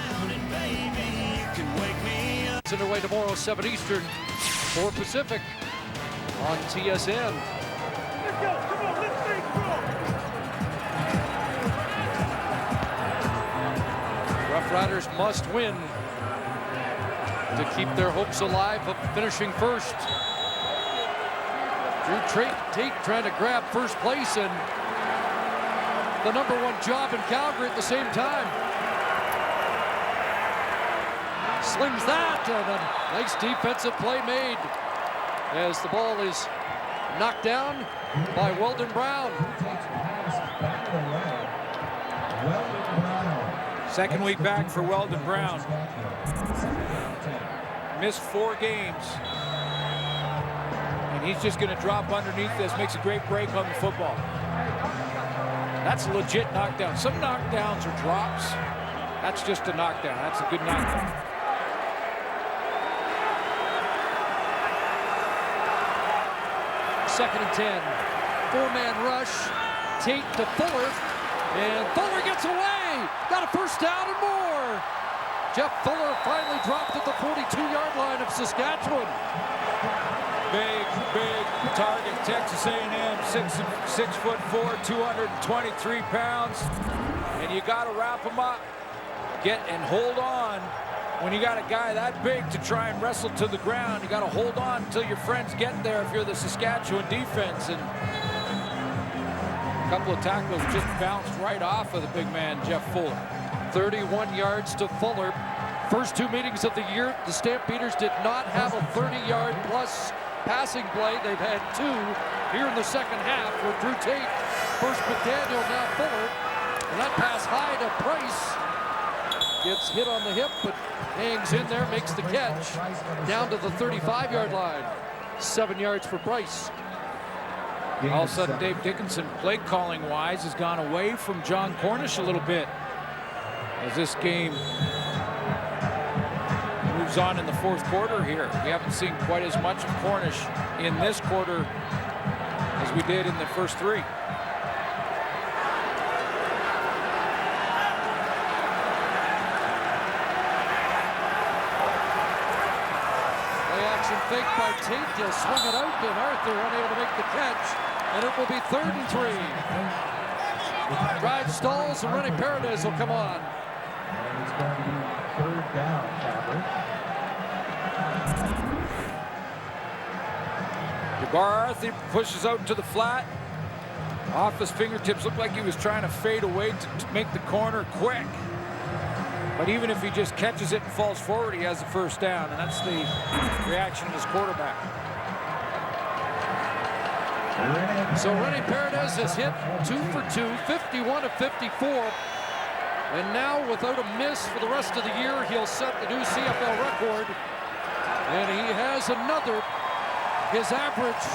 It's underway tomorrow, 7 Eastern, 4 Pacific on TSN. Roughriders must win to keep their hopes alive of finishing first. Drew Tate trying to grab first place and the #1 job in Calgary at the same time. Slings that, and a nice defensive play made as the ball is knocked down by Weldon Brown. Second week back for Weldon Brown. Missed 4 games. And he's just going to drop underneath this. Makes a great break on the football. That's a legit knockdown. Some knockdowns are drops. That's just a knockdown. That's a good knockdown. Second and 10. 4-man rush. Tate to Fuller. And Fuller gets away. Got a first down and more. Jeff Fuller finally dropped at the 42-yard line of Saskatchewan. Big target. Texas A&M, 6'4", 223 pounds. And you got to wrap him up. Get and hold on. When you got a guy that big to try and wrestle to the ground, you got to hold on until your friends get there if you're the Saskatchewan defense. And a couple of tackles just bounced right off of the big man, Jeff Fuller. 31 yards to Fuller. First 2 meetings of the year, the Stampeders did not have a 30-yard plus passing play. They've had 2 here in the second half with Drew Tate. First McDaniel, now Fuller. And that pass high to Price. Gets hit on the hip, but hangs in there, makes the catch. Down to the 35-yard line. 7 yards for Price. All of a sudden, Dave Dickinson, play calling wise, has gone away from John Cornish a little bit as this game moves on in the 4th quarter here. We haven't seen quite as much of Cornish in this quarter as we did in the first 3. Play action fake by Tate. He'll swing it out, and Arthur unable to make the catch. And it will be 3rd and 3. Drive stalls, and Rennie Paredes will come on. It's going to be 3rd down, Calgary. Jabbar Arthur pushes out to the flat. Off his fingertips, looked like he was trying to fade away to make the corner quick. But even if he just catches it and falls forward, he has the first down, and that's the reaction of his quarterback. So Rennie Paredes has hit 2 for 2, 51 of 54. And now, without a miss for the rest of the year, he'll set the new CFL record. And he has another. His average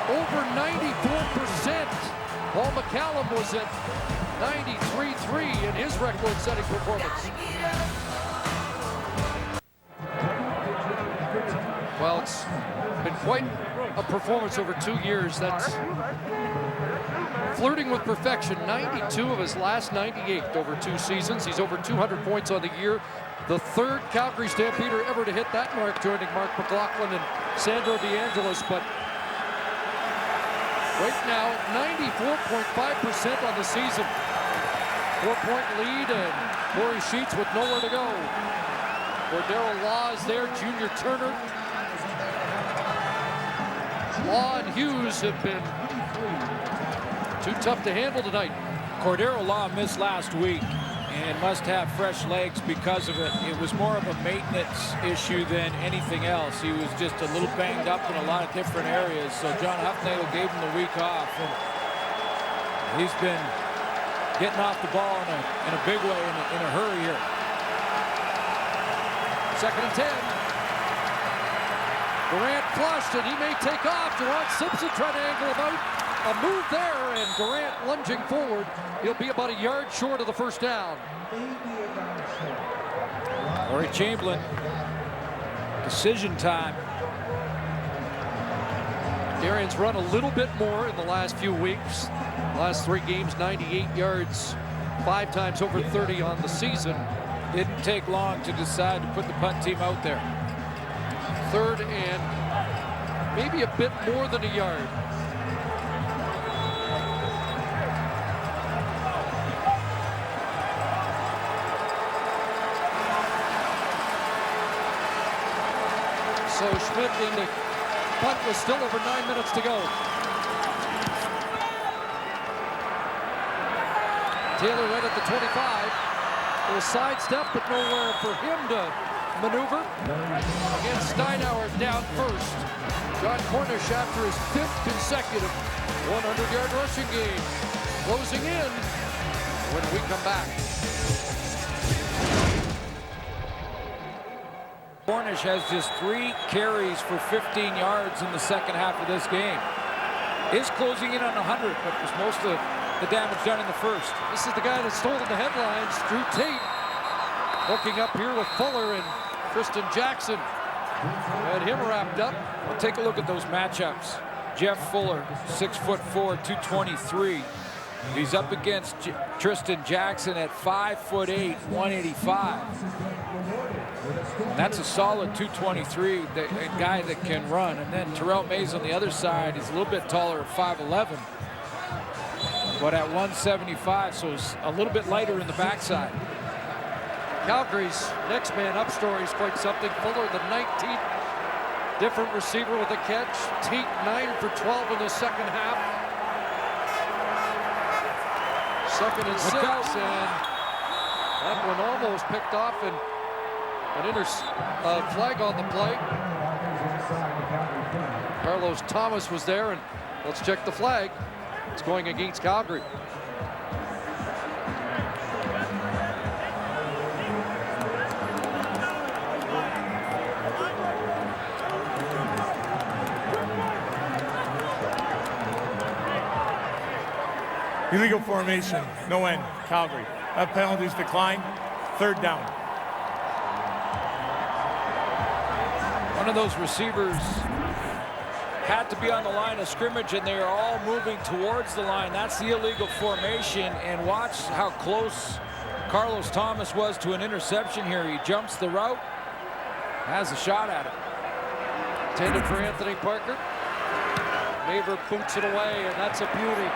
over 94%. Paul McCallum was at 93.3 in his record-setting performance. Well, it's been quite a performance over 2 years. That's flirting with perfection. 92 of his last 98 over 2 seasons. He's over 200 points on the year. The third Calgary Stampeder ever to hit that mark, joining Mark McLaughlin and Sandro DeAngelis. But right now, 94.5% on the season. 4-point lead, and Corey Sheets with nowhere to go. Cordero Law is there, Junior Turner. Law and Hughes have been too tough to handle tonight. Cordero Law missed last week and must have fresh legs because of it. It was more of a maintenance issue than anything else. He was just a little banged up in a lot of different areas. So John Huffnagel gave him the week off, and he's been getting off the ball in a big way, in a hurry here. 2nd and 10. Durant flushed, and he may take off. Durant Simpson trying to angle him out. A move there, and Durant lunging forward. He'll be about a yard short of the first down. Corey Chamberlain, decision time. Darian's run a little bit more in the last few weeks. Last 3 games, 98 yards, 5 times over 30 on the season. Didn't take long to decide to put the punt team out there. 3rd and maybe a bit more than a yard. So Schmidt in the punt was still over 9 minutes to go. Taylor right at the 25. A sidestep, but nowhere for him to maneuver. Again, Steinauer down first. John Cornish after his 5th consecutive 100-yard rushing game. Closing in when we come back. Cornish has just 3 carries for 15 yards in the second half of this game. Is closing in on 100, but was most of the damage done in the first. This is the guy that stole the headlines, Drew Tate. Hooking up here with Fuller and Tristan Jackson. Had him wrapped up. Well, take a look at those matchups. Jeff Fuller, 6'4", 223. He's up against Tristan Jackson at 5'8", 185. That's a solid 223, a guy that can run. And then Terrell Mays on the other side, he's a little bit taller at 5'11", but at 175, so it's a little bit lighter in the backside. Calgary's next man up story is quite something. Fuller, the 19th different receiver with a catch. Tate 9 for 12 in the second half. 2nd and 6, and that one almost picked off, and an flag on the play. Carlos Thomas was there, and let's check the flag. It's going against Calgary. Illegal formation, no end, Calgary. That penalty's declined. 3rd down. One of those receivers had to be on the line of scrimmage, and they are all moving towards the line. That's the illegal formation, and watch how close Carlos Thomas was to an interception here. He jumps the route, has a shot at it. Intended for Anthony Parker. Maver boots it away, and that's a beauty.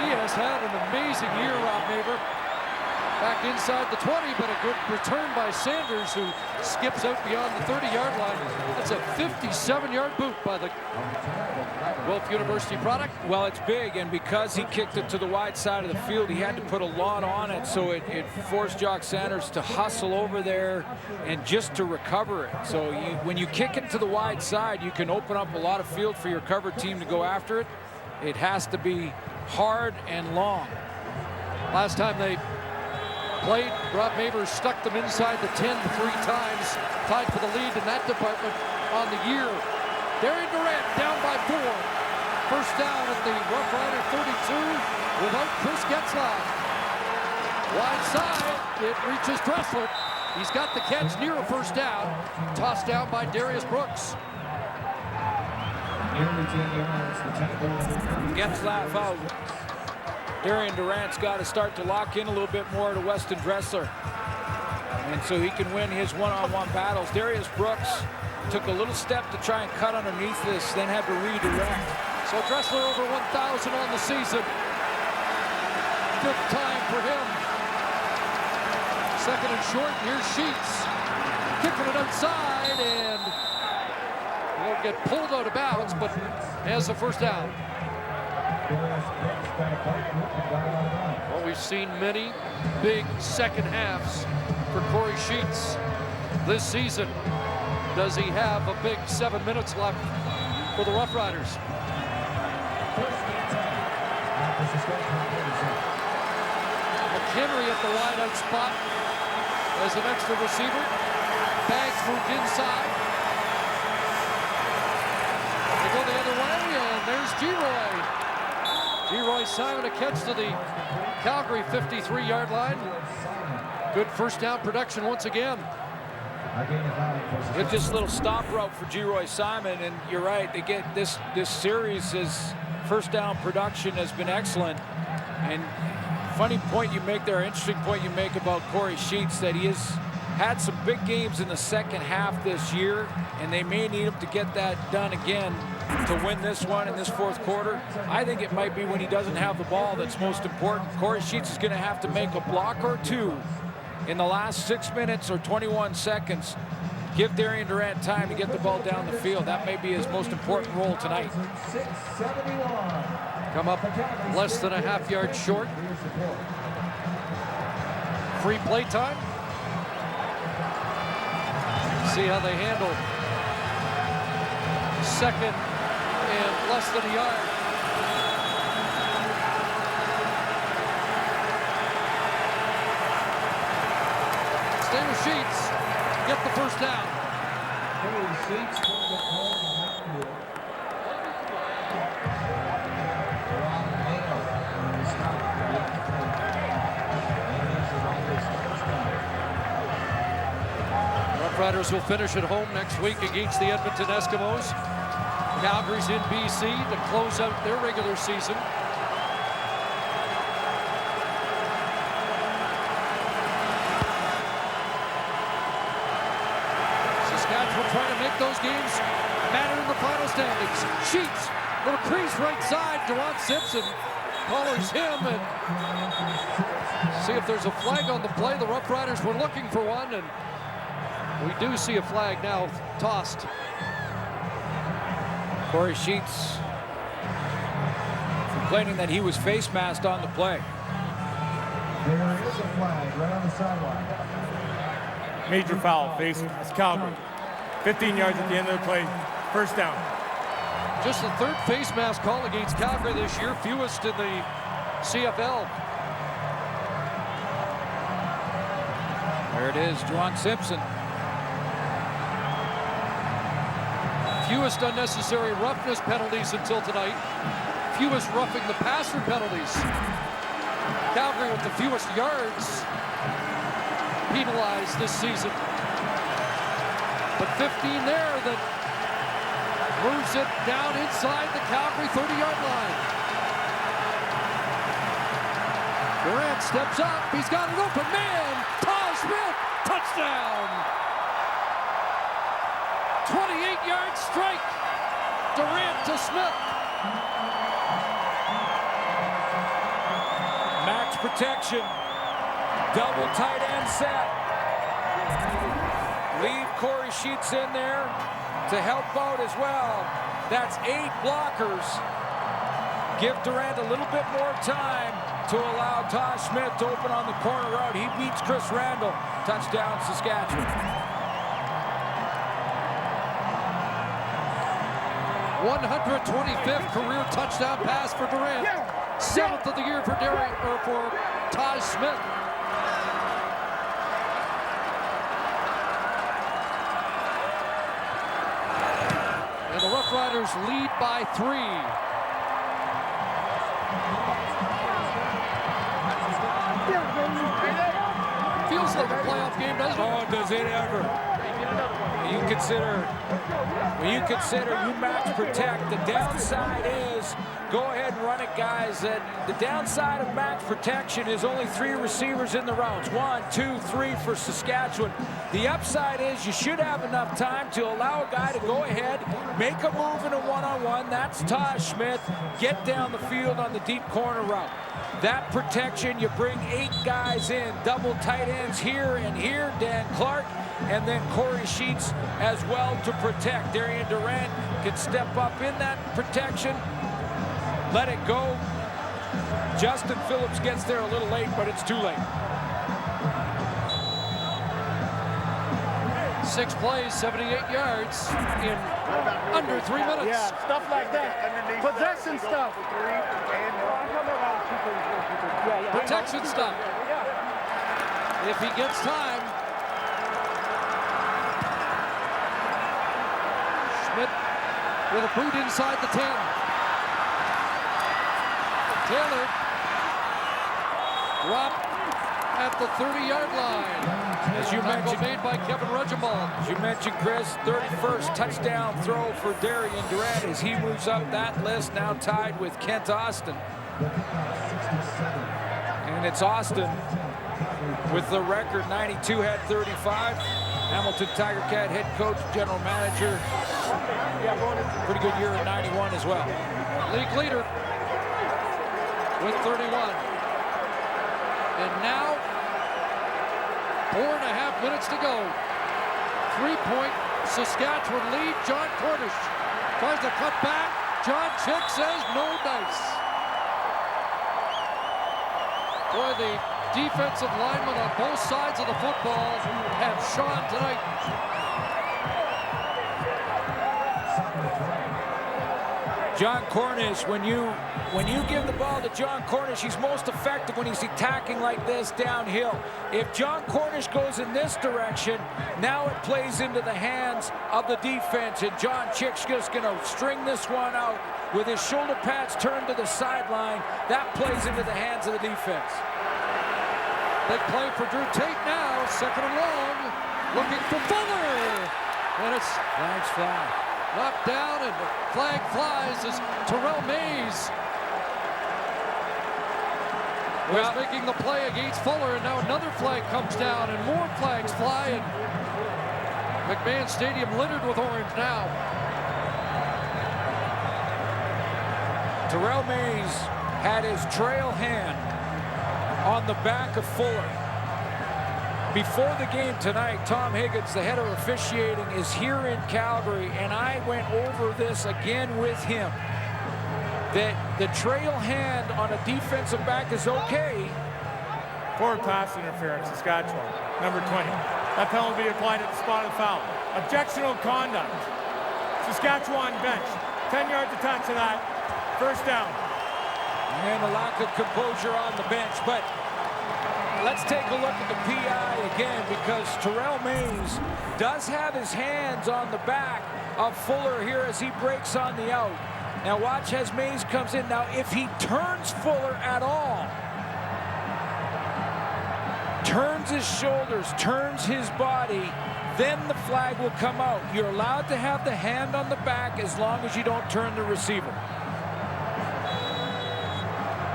He has had an amazing year, Rob Maver. Back inside the 20, but a good return by Sanders, who skips out beyond the 30-yard line. That's a 57-yard boot by the Guelph University product. Well, it's big, and because he kicked it to the wide side of the field, he had to put a lot on it, so it forced Jock Sanders to hustle over there and just to recover it. So when you kick it to the wide side, you can open up a lot of field for your cover team to go after it. It has to be hard and long. Last time they played, Rob Maver stuck them inside the 10 3 times, tied for the lead in that department on the year. Darian Durant down by 4. First down at the Roughrider 32 without Chris Getzlaff. Wide side, it reaches Dressler. He's got the catch near a first down. Tossed down by Darius Brooks. Nearly 10 yards. The tackle. Getzlaff out. Darian Durant's got to start to lock in a little bit more to Weston Dressler. And so he can win his one-on-one battles. Darius Brooks took a little step to try and cut underneath this, then had to redirect. So Dressler over 1,000 on the season. 5th time for him. 2nd and short. Here's Sheets. Kicking it outside, and he'll get pulled out of bounds, but has a first down. Well, we've seen many big second halves for Corey Sheets this season. Does he have a big 7 minutes left for the Roughriders? McHenry at the wideout spot as an extra receiver. Bags moved inside. They go the other way, and there's Geroy. Geroy Simon, a catch to the Calgary 53-yard line. Good first down production once again. With this little stop route for Geroy Simon, and you're right, they get this series, his first down production has been excellent. And funny point you make there, interesting point you make about Corey Sheets, that he has had some big games in the second half this year, and they may need him to get that done again to win this one in this fourth quarter. I think it might be when he doesn't have the ball that's most important. Corey Sheets is going to have to make a block or two in the last 6 minutes or 21 seconds. Give Darian Durant time to get the ball down the field. That may be his most important role tonight. Come up less than a half yard short. Free play time. See how they handle 2nd and less than a yard. Stay with Sheets. Get the first down. Roughriders will finish at home next week against the Edmonton Eskimos. Calgary's in BC to close out their regular season. Saskatchewan trying to make those games matter in the final standings. Sheets, little crease right side. Dewan Simpson collars him, and see if there's a flag on the play. The Roughriders were looking for one, and we do see a flag now tossed. Corey Sheets complaining that he was face masked on the play. There is a flag right on the sideline. Major foul facing Calgary. 15 yards at the end of the play. First down. Just the 3rd face mask call against Calgary this year, fewest in the CFL. There it is, Dewan Simpson. Fewest unnecessary roughness penalties until tonight. Fewest roughing the passer penalties. Calgary with the fewest yards penalized this season. But 15 there that moves it down inside the Calgary 30-yard line. Durant steps up. He's got an open man. Taj Smith, touchdown. 28-yard strike. Durant to Smith. Max protection. Double tight end set. Leave Corey Sheets in there to help out as well. That's 8 blockers. Give Durant a little bit more time to allow Taj Smith to open on the corner route. He beats Chris Randall. Touchdown, Saskatchewan. 125th career touchdown pass for Durant. 7th of the year for Taj Smith. And the Roughriders lead by 3. Feels like a playoff game, doesn't it? Oh, does it ever. When you consider you max protect, the downside is go ahead and run it, guys. The downside of max protection is only 3 receivers in the routes. 1, 2, 3 for Saskatchewan. The upside is you should have enough time to allow a guy to go ahead, make a move in a one-on-one. That's Tosh Smith. Get down the field on the deep corner route. That protection, you bring 8 guys in, double tight ends here and here, Dan Clark, and then Corey Sheets as well to protect. Darian Durant can step up in that protection, let it go. Justin Phillips gets there a little late, but it's too late. 6 plays, 78 yards in under 3 minutes. Yeah, stuff like that. Possession stuff. Protection stuff. If he gets time. Schmidt with a boot inside the 10. Taylor dropped at the 30-yard line. As you mentioned, made by Kevin Regimbald. As you mentioned, Chris, 31st touchdown throw for Darian Durant as he moves up that list, now tied with Kent Austin. And it's Austin with the record. 92 had 35. Hamilton Tiger Cat head coach, general manager. Pretty good year in 91 as well. League leader with 31. And now 4.5 minutes to go. 3-point Saskatchewan lead. John Cornish tries to cut back. John Chick says no dice. Boy, the defensive linemen on both sides of the football have shone tonight. John Cornish, when you give the ball to John Cornish, he's most effective when he's attacking like this downhill. If John Cornish goes in this direction, now it plays into the hands of the defense, and John Chick's just going to string this one out with his shoulder pads turned to the sideline. That plays into the hands of the defense. Big play for Drew Tate now, 2nd and long, looking for Fuller, and it's flags fly. Knocked down, and the flag flies as Terrell Mays was making the play against Fuller, and now another flag comes down, and more flags fly, and McMahon Stadium littered with orange now. Terrell Mays had his trail hand on the back of Fuller. Before the game tonight, Tom Higgins, the head of officiating, is here in Calgary, and I went over this again with him, that the trail hand on a defensive back is okay. Forward pass interference, Saskatchewan, number 20. That penalty will be applied at the spot of the foul. Objectional conduct. Saskatchewan bench. 10 yards attached to that. First down. And a lack of composure on the bench, but let's take a look at the PI again, because Terrell Mays does have his hands on the back of Fuller here as he breaks on the out. Now watch as Mays comes in. Now if he turns Fuller at all, turns his shoulders, turns his body, then the flag will come out. You're allowed to have the hand on the back as long as you don't turn the receiver.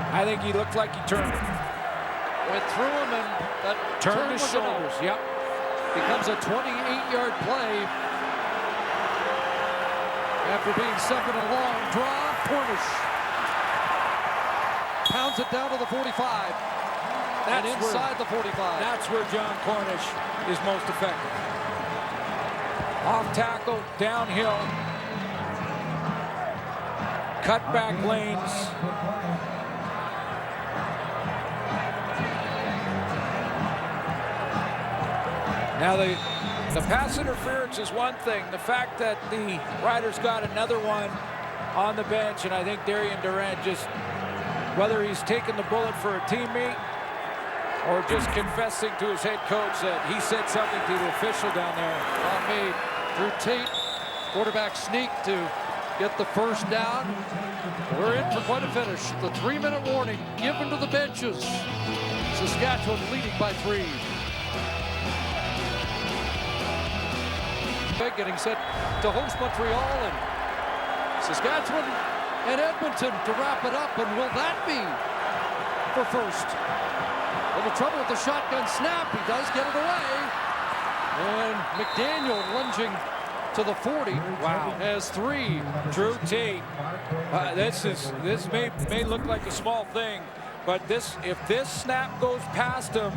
I think he looked like he turned it. Went through him, and that turned his shoulders. Yep. Becomes a 28-yard play. After being 2nd and long, draw, Cornish pounds it down to the 45. And inside the 45. That's where John Cornish is most effective. Off tackle, downhill. Cutback lanes. Now the pass interference is one thing. The fact that the Riders got another one on the bench, and I think Darian Durant just, whether he's taking the bullet for a teammate or just confessing to his head coach that he said something to the official down there. Made Drew Tate, quarterback sneak to get the first down. We're in for quite a finish. The 3-minute warning given to the benches. Saskatchewan leading by 3. Getting set to host Montreal and Saskatchewan and Edmonton to wrap it up. And will that be for first? A little trouble with the shotgun snap. He does get it away. And McDaniel lunging to the 40. Wow. Has 3. Drew Tate. This may look like a small thing, but if this snap goes past him,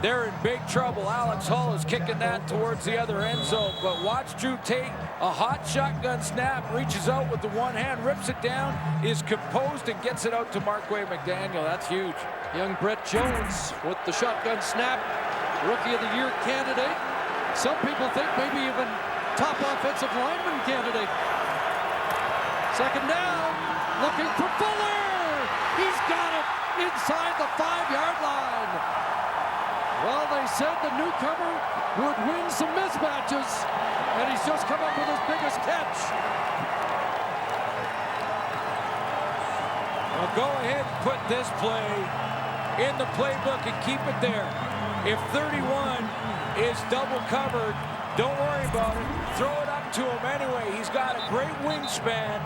they're in big trouble. Alex Hall is kicking that towards the other end zone, but watch Drew Tate, a hot shotgun snap, reaches out with the one hand, rips it down, is composed and gets it out to Marquay McDaniel. That's huge. Young Brett Jones with the shotgun snap, Rookie of the Year candidate. Some people think maybe even top offensive lineman candidate. Second down, looking for Fuller. He's got it inside the 5-yard line. Well, they said the newcomer would win some mismatches, and he's just come up with his biggest catch. Well, go ahead and put this play in the playbook and keep it there. If 31 is double covered, don't worry about it. Throw it up to him anyway. He's got a great wingspan.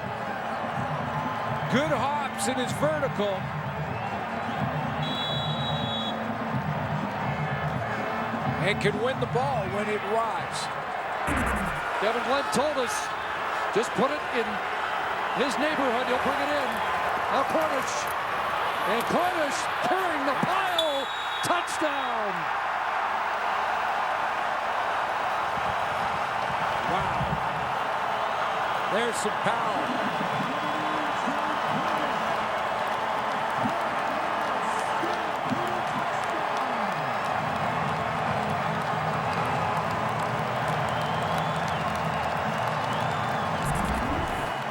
Good hops in his vertical. And can win the ball when it arrives. Kevin Glenn told us, just put it in his neighborhood, he'll bring it in. Now Cornish. And Cornish carrying the pile. Touchdown. Wow. There's some power.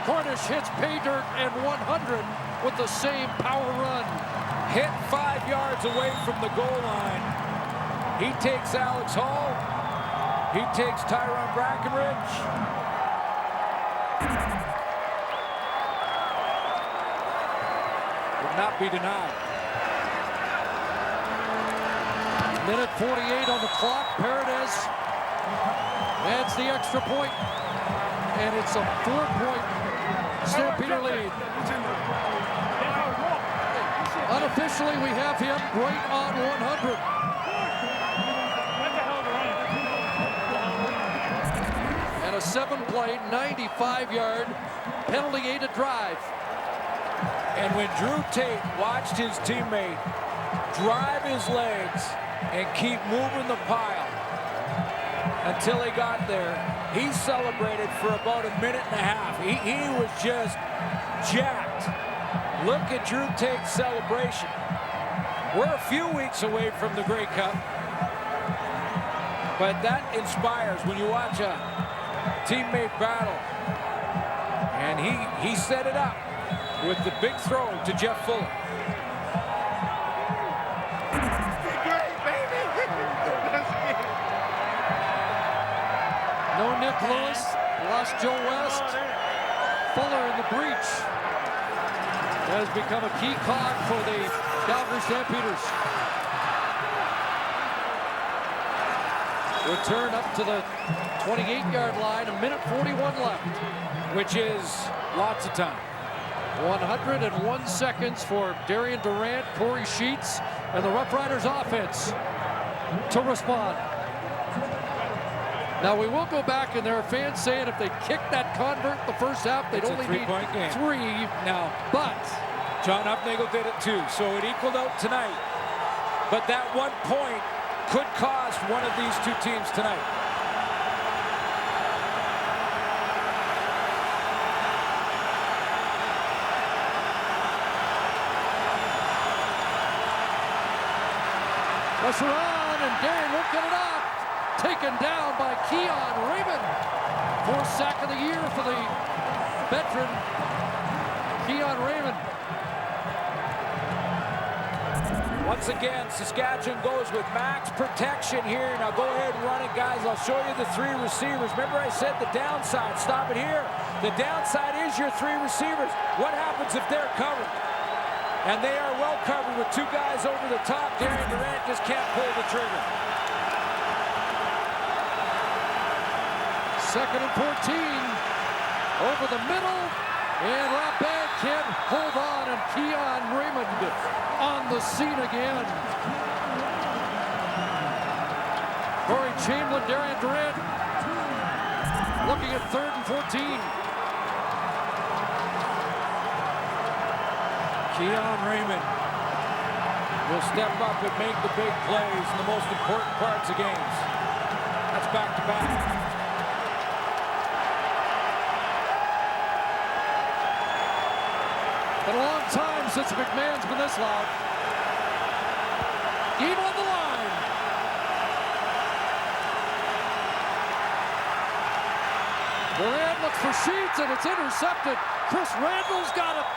Cornish hits pay dirt and 100 with the same power run. Hit 5 yards away from the goal line. He takes Alex Hall. He takes Tyrone Brackenridge. Would not be denied. Minute 48 on the clock. Paredes adds the extra point. And it's a 4-point Stampeder lead. Unofficially, we have him right on 100. And a 7-play, 95-yard, penalty-aided drive. And when Drew Tate watched his teammate drive his legs and keep moving the pile until he got there, he celebrated for about a minute and a half. He was just jacked. Look at Drew Tate's celebration. We're a few weeks away from the Grey Cup, but that inspires when you watch a teammate battle. And he set it up with the big throw to Jeff Fuller. No Nick Lewis, lost Joe West. Fuller in the breach has become a key cog for the Calgary Stampeders. Return up to the 28-yard line, a minute 41 left. Which is lots of time. 101 seconds for Darian Durant, Corey Sheets, and the Roughriders offense to respond. Now we will go back, and there are fans saying if they kick that convert the first half, they'd only need 3. Now, but John Upnagel did it too, so it equaled out tonight. But that 1 point could cost one of these two teams tonight. Pressure on, and Darren won't get it off. Taken down by Keon Raymond. 4th sack of the year for the veteran, Keon Raymond. Once again, Saskatchewan goes with max protection here. Now go ahead and run it, guys. I'll show you the 3 receivers. Remember I said the downside. Stop it here. The downside is your 3 receivers. What happens if they're covered? And they are well covered with 2 guys over the top. Darian Durant just can't pull the trigger. Second and 14. Over the middle. And Rapid can't hold on. And Keon Raymond on the scene again. Corey Chamberlain, Darian Durant looking at 3rd and 14. Keon Raymond will step up and make the big plays in the most important parts of games. That's back-to-back. Been a long time since McMahon's been this loud. Game on the line. Durant looks for Sheets, and it's intercepted. Chris Randall's got it.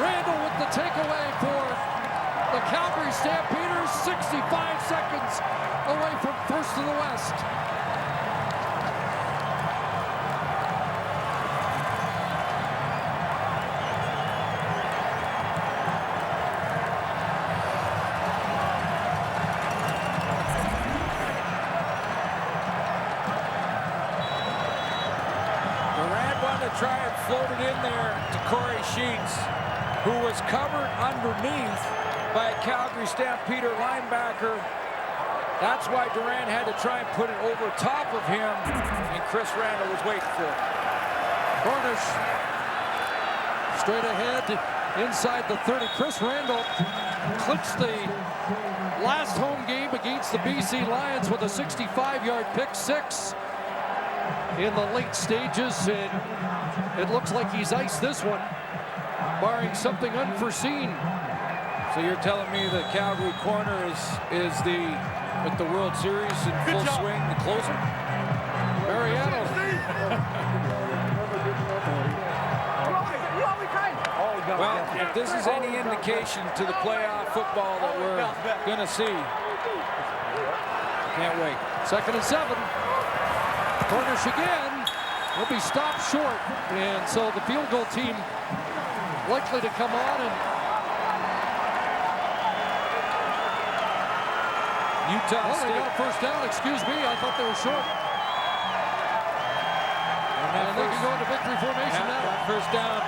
Randall with the takeaway for the Calgary Stampeders. 65 seconds away from first to the West. Try and float it in there to Corey Sheets, who was covered underneath by a Calgary Stampeder linebacker. That's why Durant had to try and put it over top of him, and Chris Randall was waiting for it. Cornish straight ahead inside the 30. Chris Randall clinched the last home game against the BC Lions with a 65-yard pick six in the late stages, and it looks like he's iced this one, barring something unforeseen. So you're telling me the Calgary corner is the, with the World Series in full swing, the closer? Mariano. Well, if this is any indication to the playoff football that we're going to see, can't wait. 2nd and 7. Cornish again. Will be stopped short, and so the field goal team likely to come on. And Utah State. They got a first down. Excuse me, I thought they were short. And they can go into victory formation now. That first down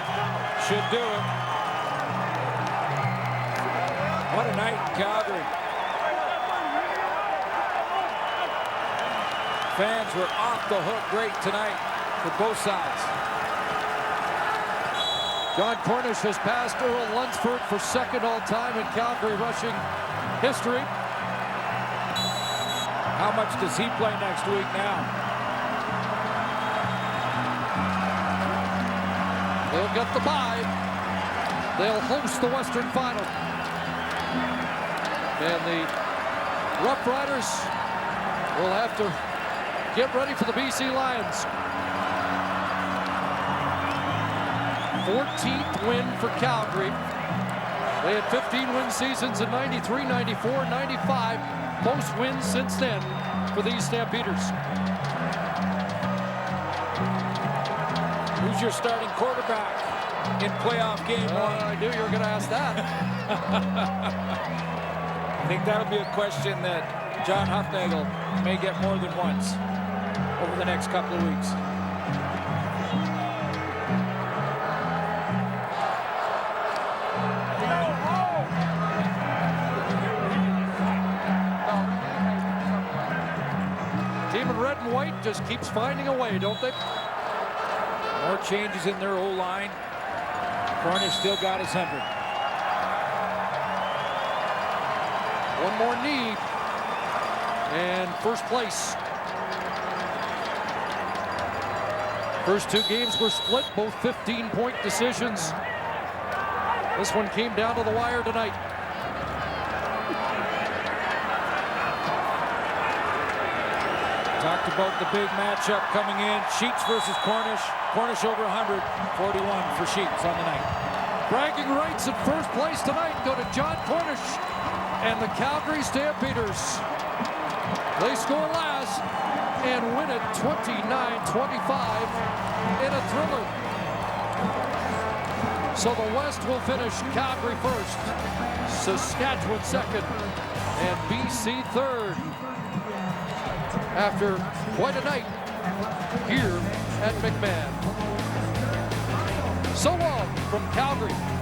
should do it. What a night in Calgary. Fans were off the hook great tonight for both sides. John Cornish has passed Earl Lunsford for 2nd all-time in Calgary rushing history. How much does he play next week now? They'll get the bye. They'll host the Western Final. And the Roughriders will have to get ready for the BC Lions. 14th win for Calgary. They had 15-win seasons in 93, 94, 95. Most wins since then for these Stampeders. Who's your starting quarterback in playoff game one? I knew you were going to ask that. I think that'll be a question that John Hufnagel may get more than once over the next couple of weeks. Team in red and white just keeps finding a way, don't they? More changes in their O-line. Cornish still got his 100. One more knee. And first place. First two games were split, both 15-point decisions. This one came down to the wire tonight. Talked about the big matchup coming in. Sheets versus Cornish. Cornish over 100. 41 for Sheets on the night. Bragging rights in first place tonight go to John Cornish and the Calgary Stampeders. They score last and win it 29-25 in a thriller. So the West will finish Calgary first, Saskatchewan second, and BC third. after quite a night here at McMahon. So long from Calgary.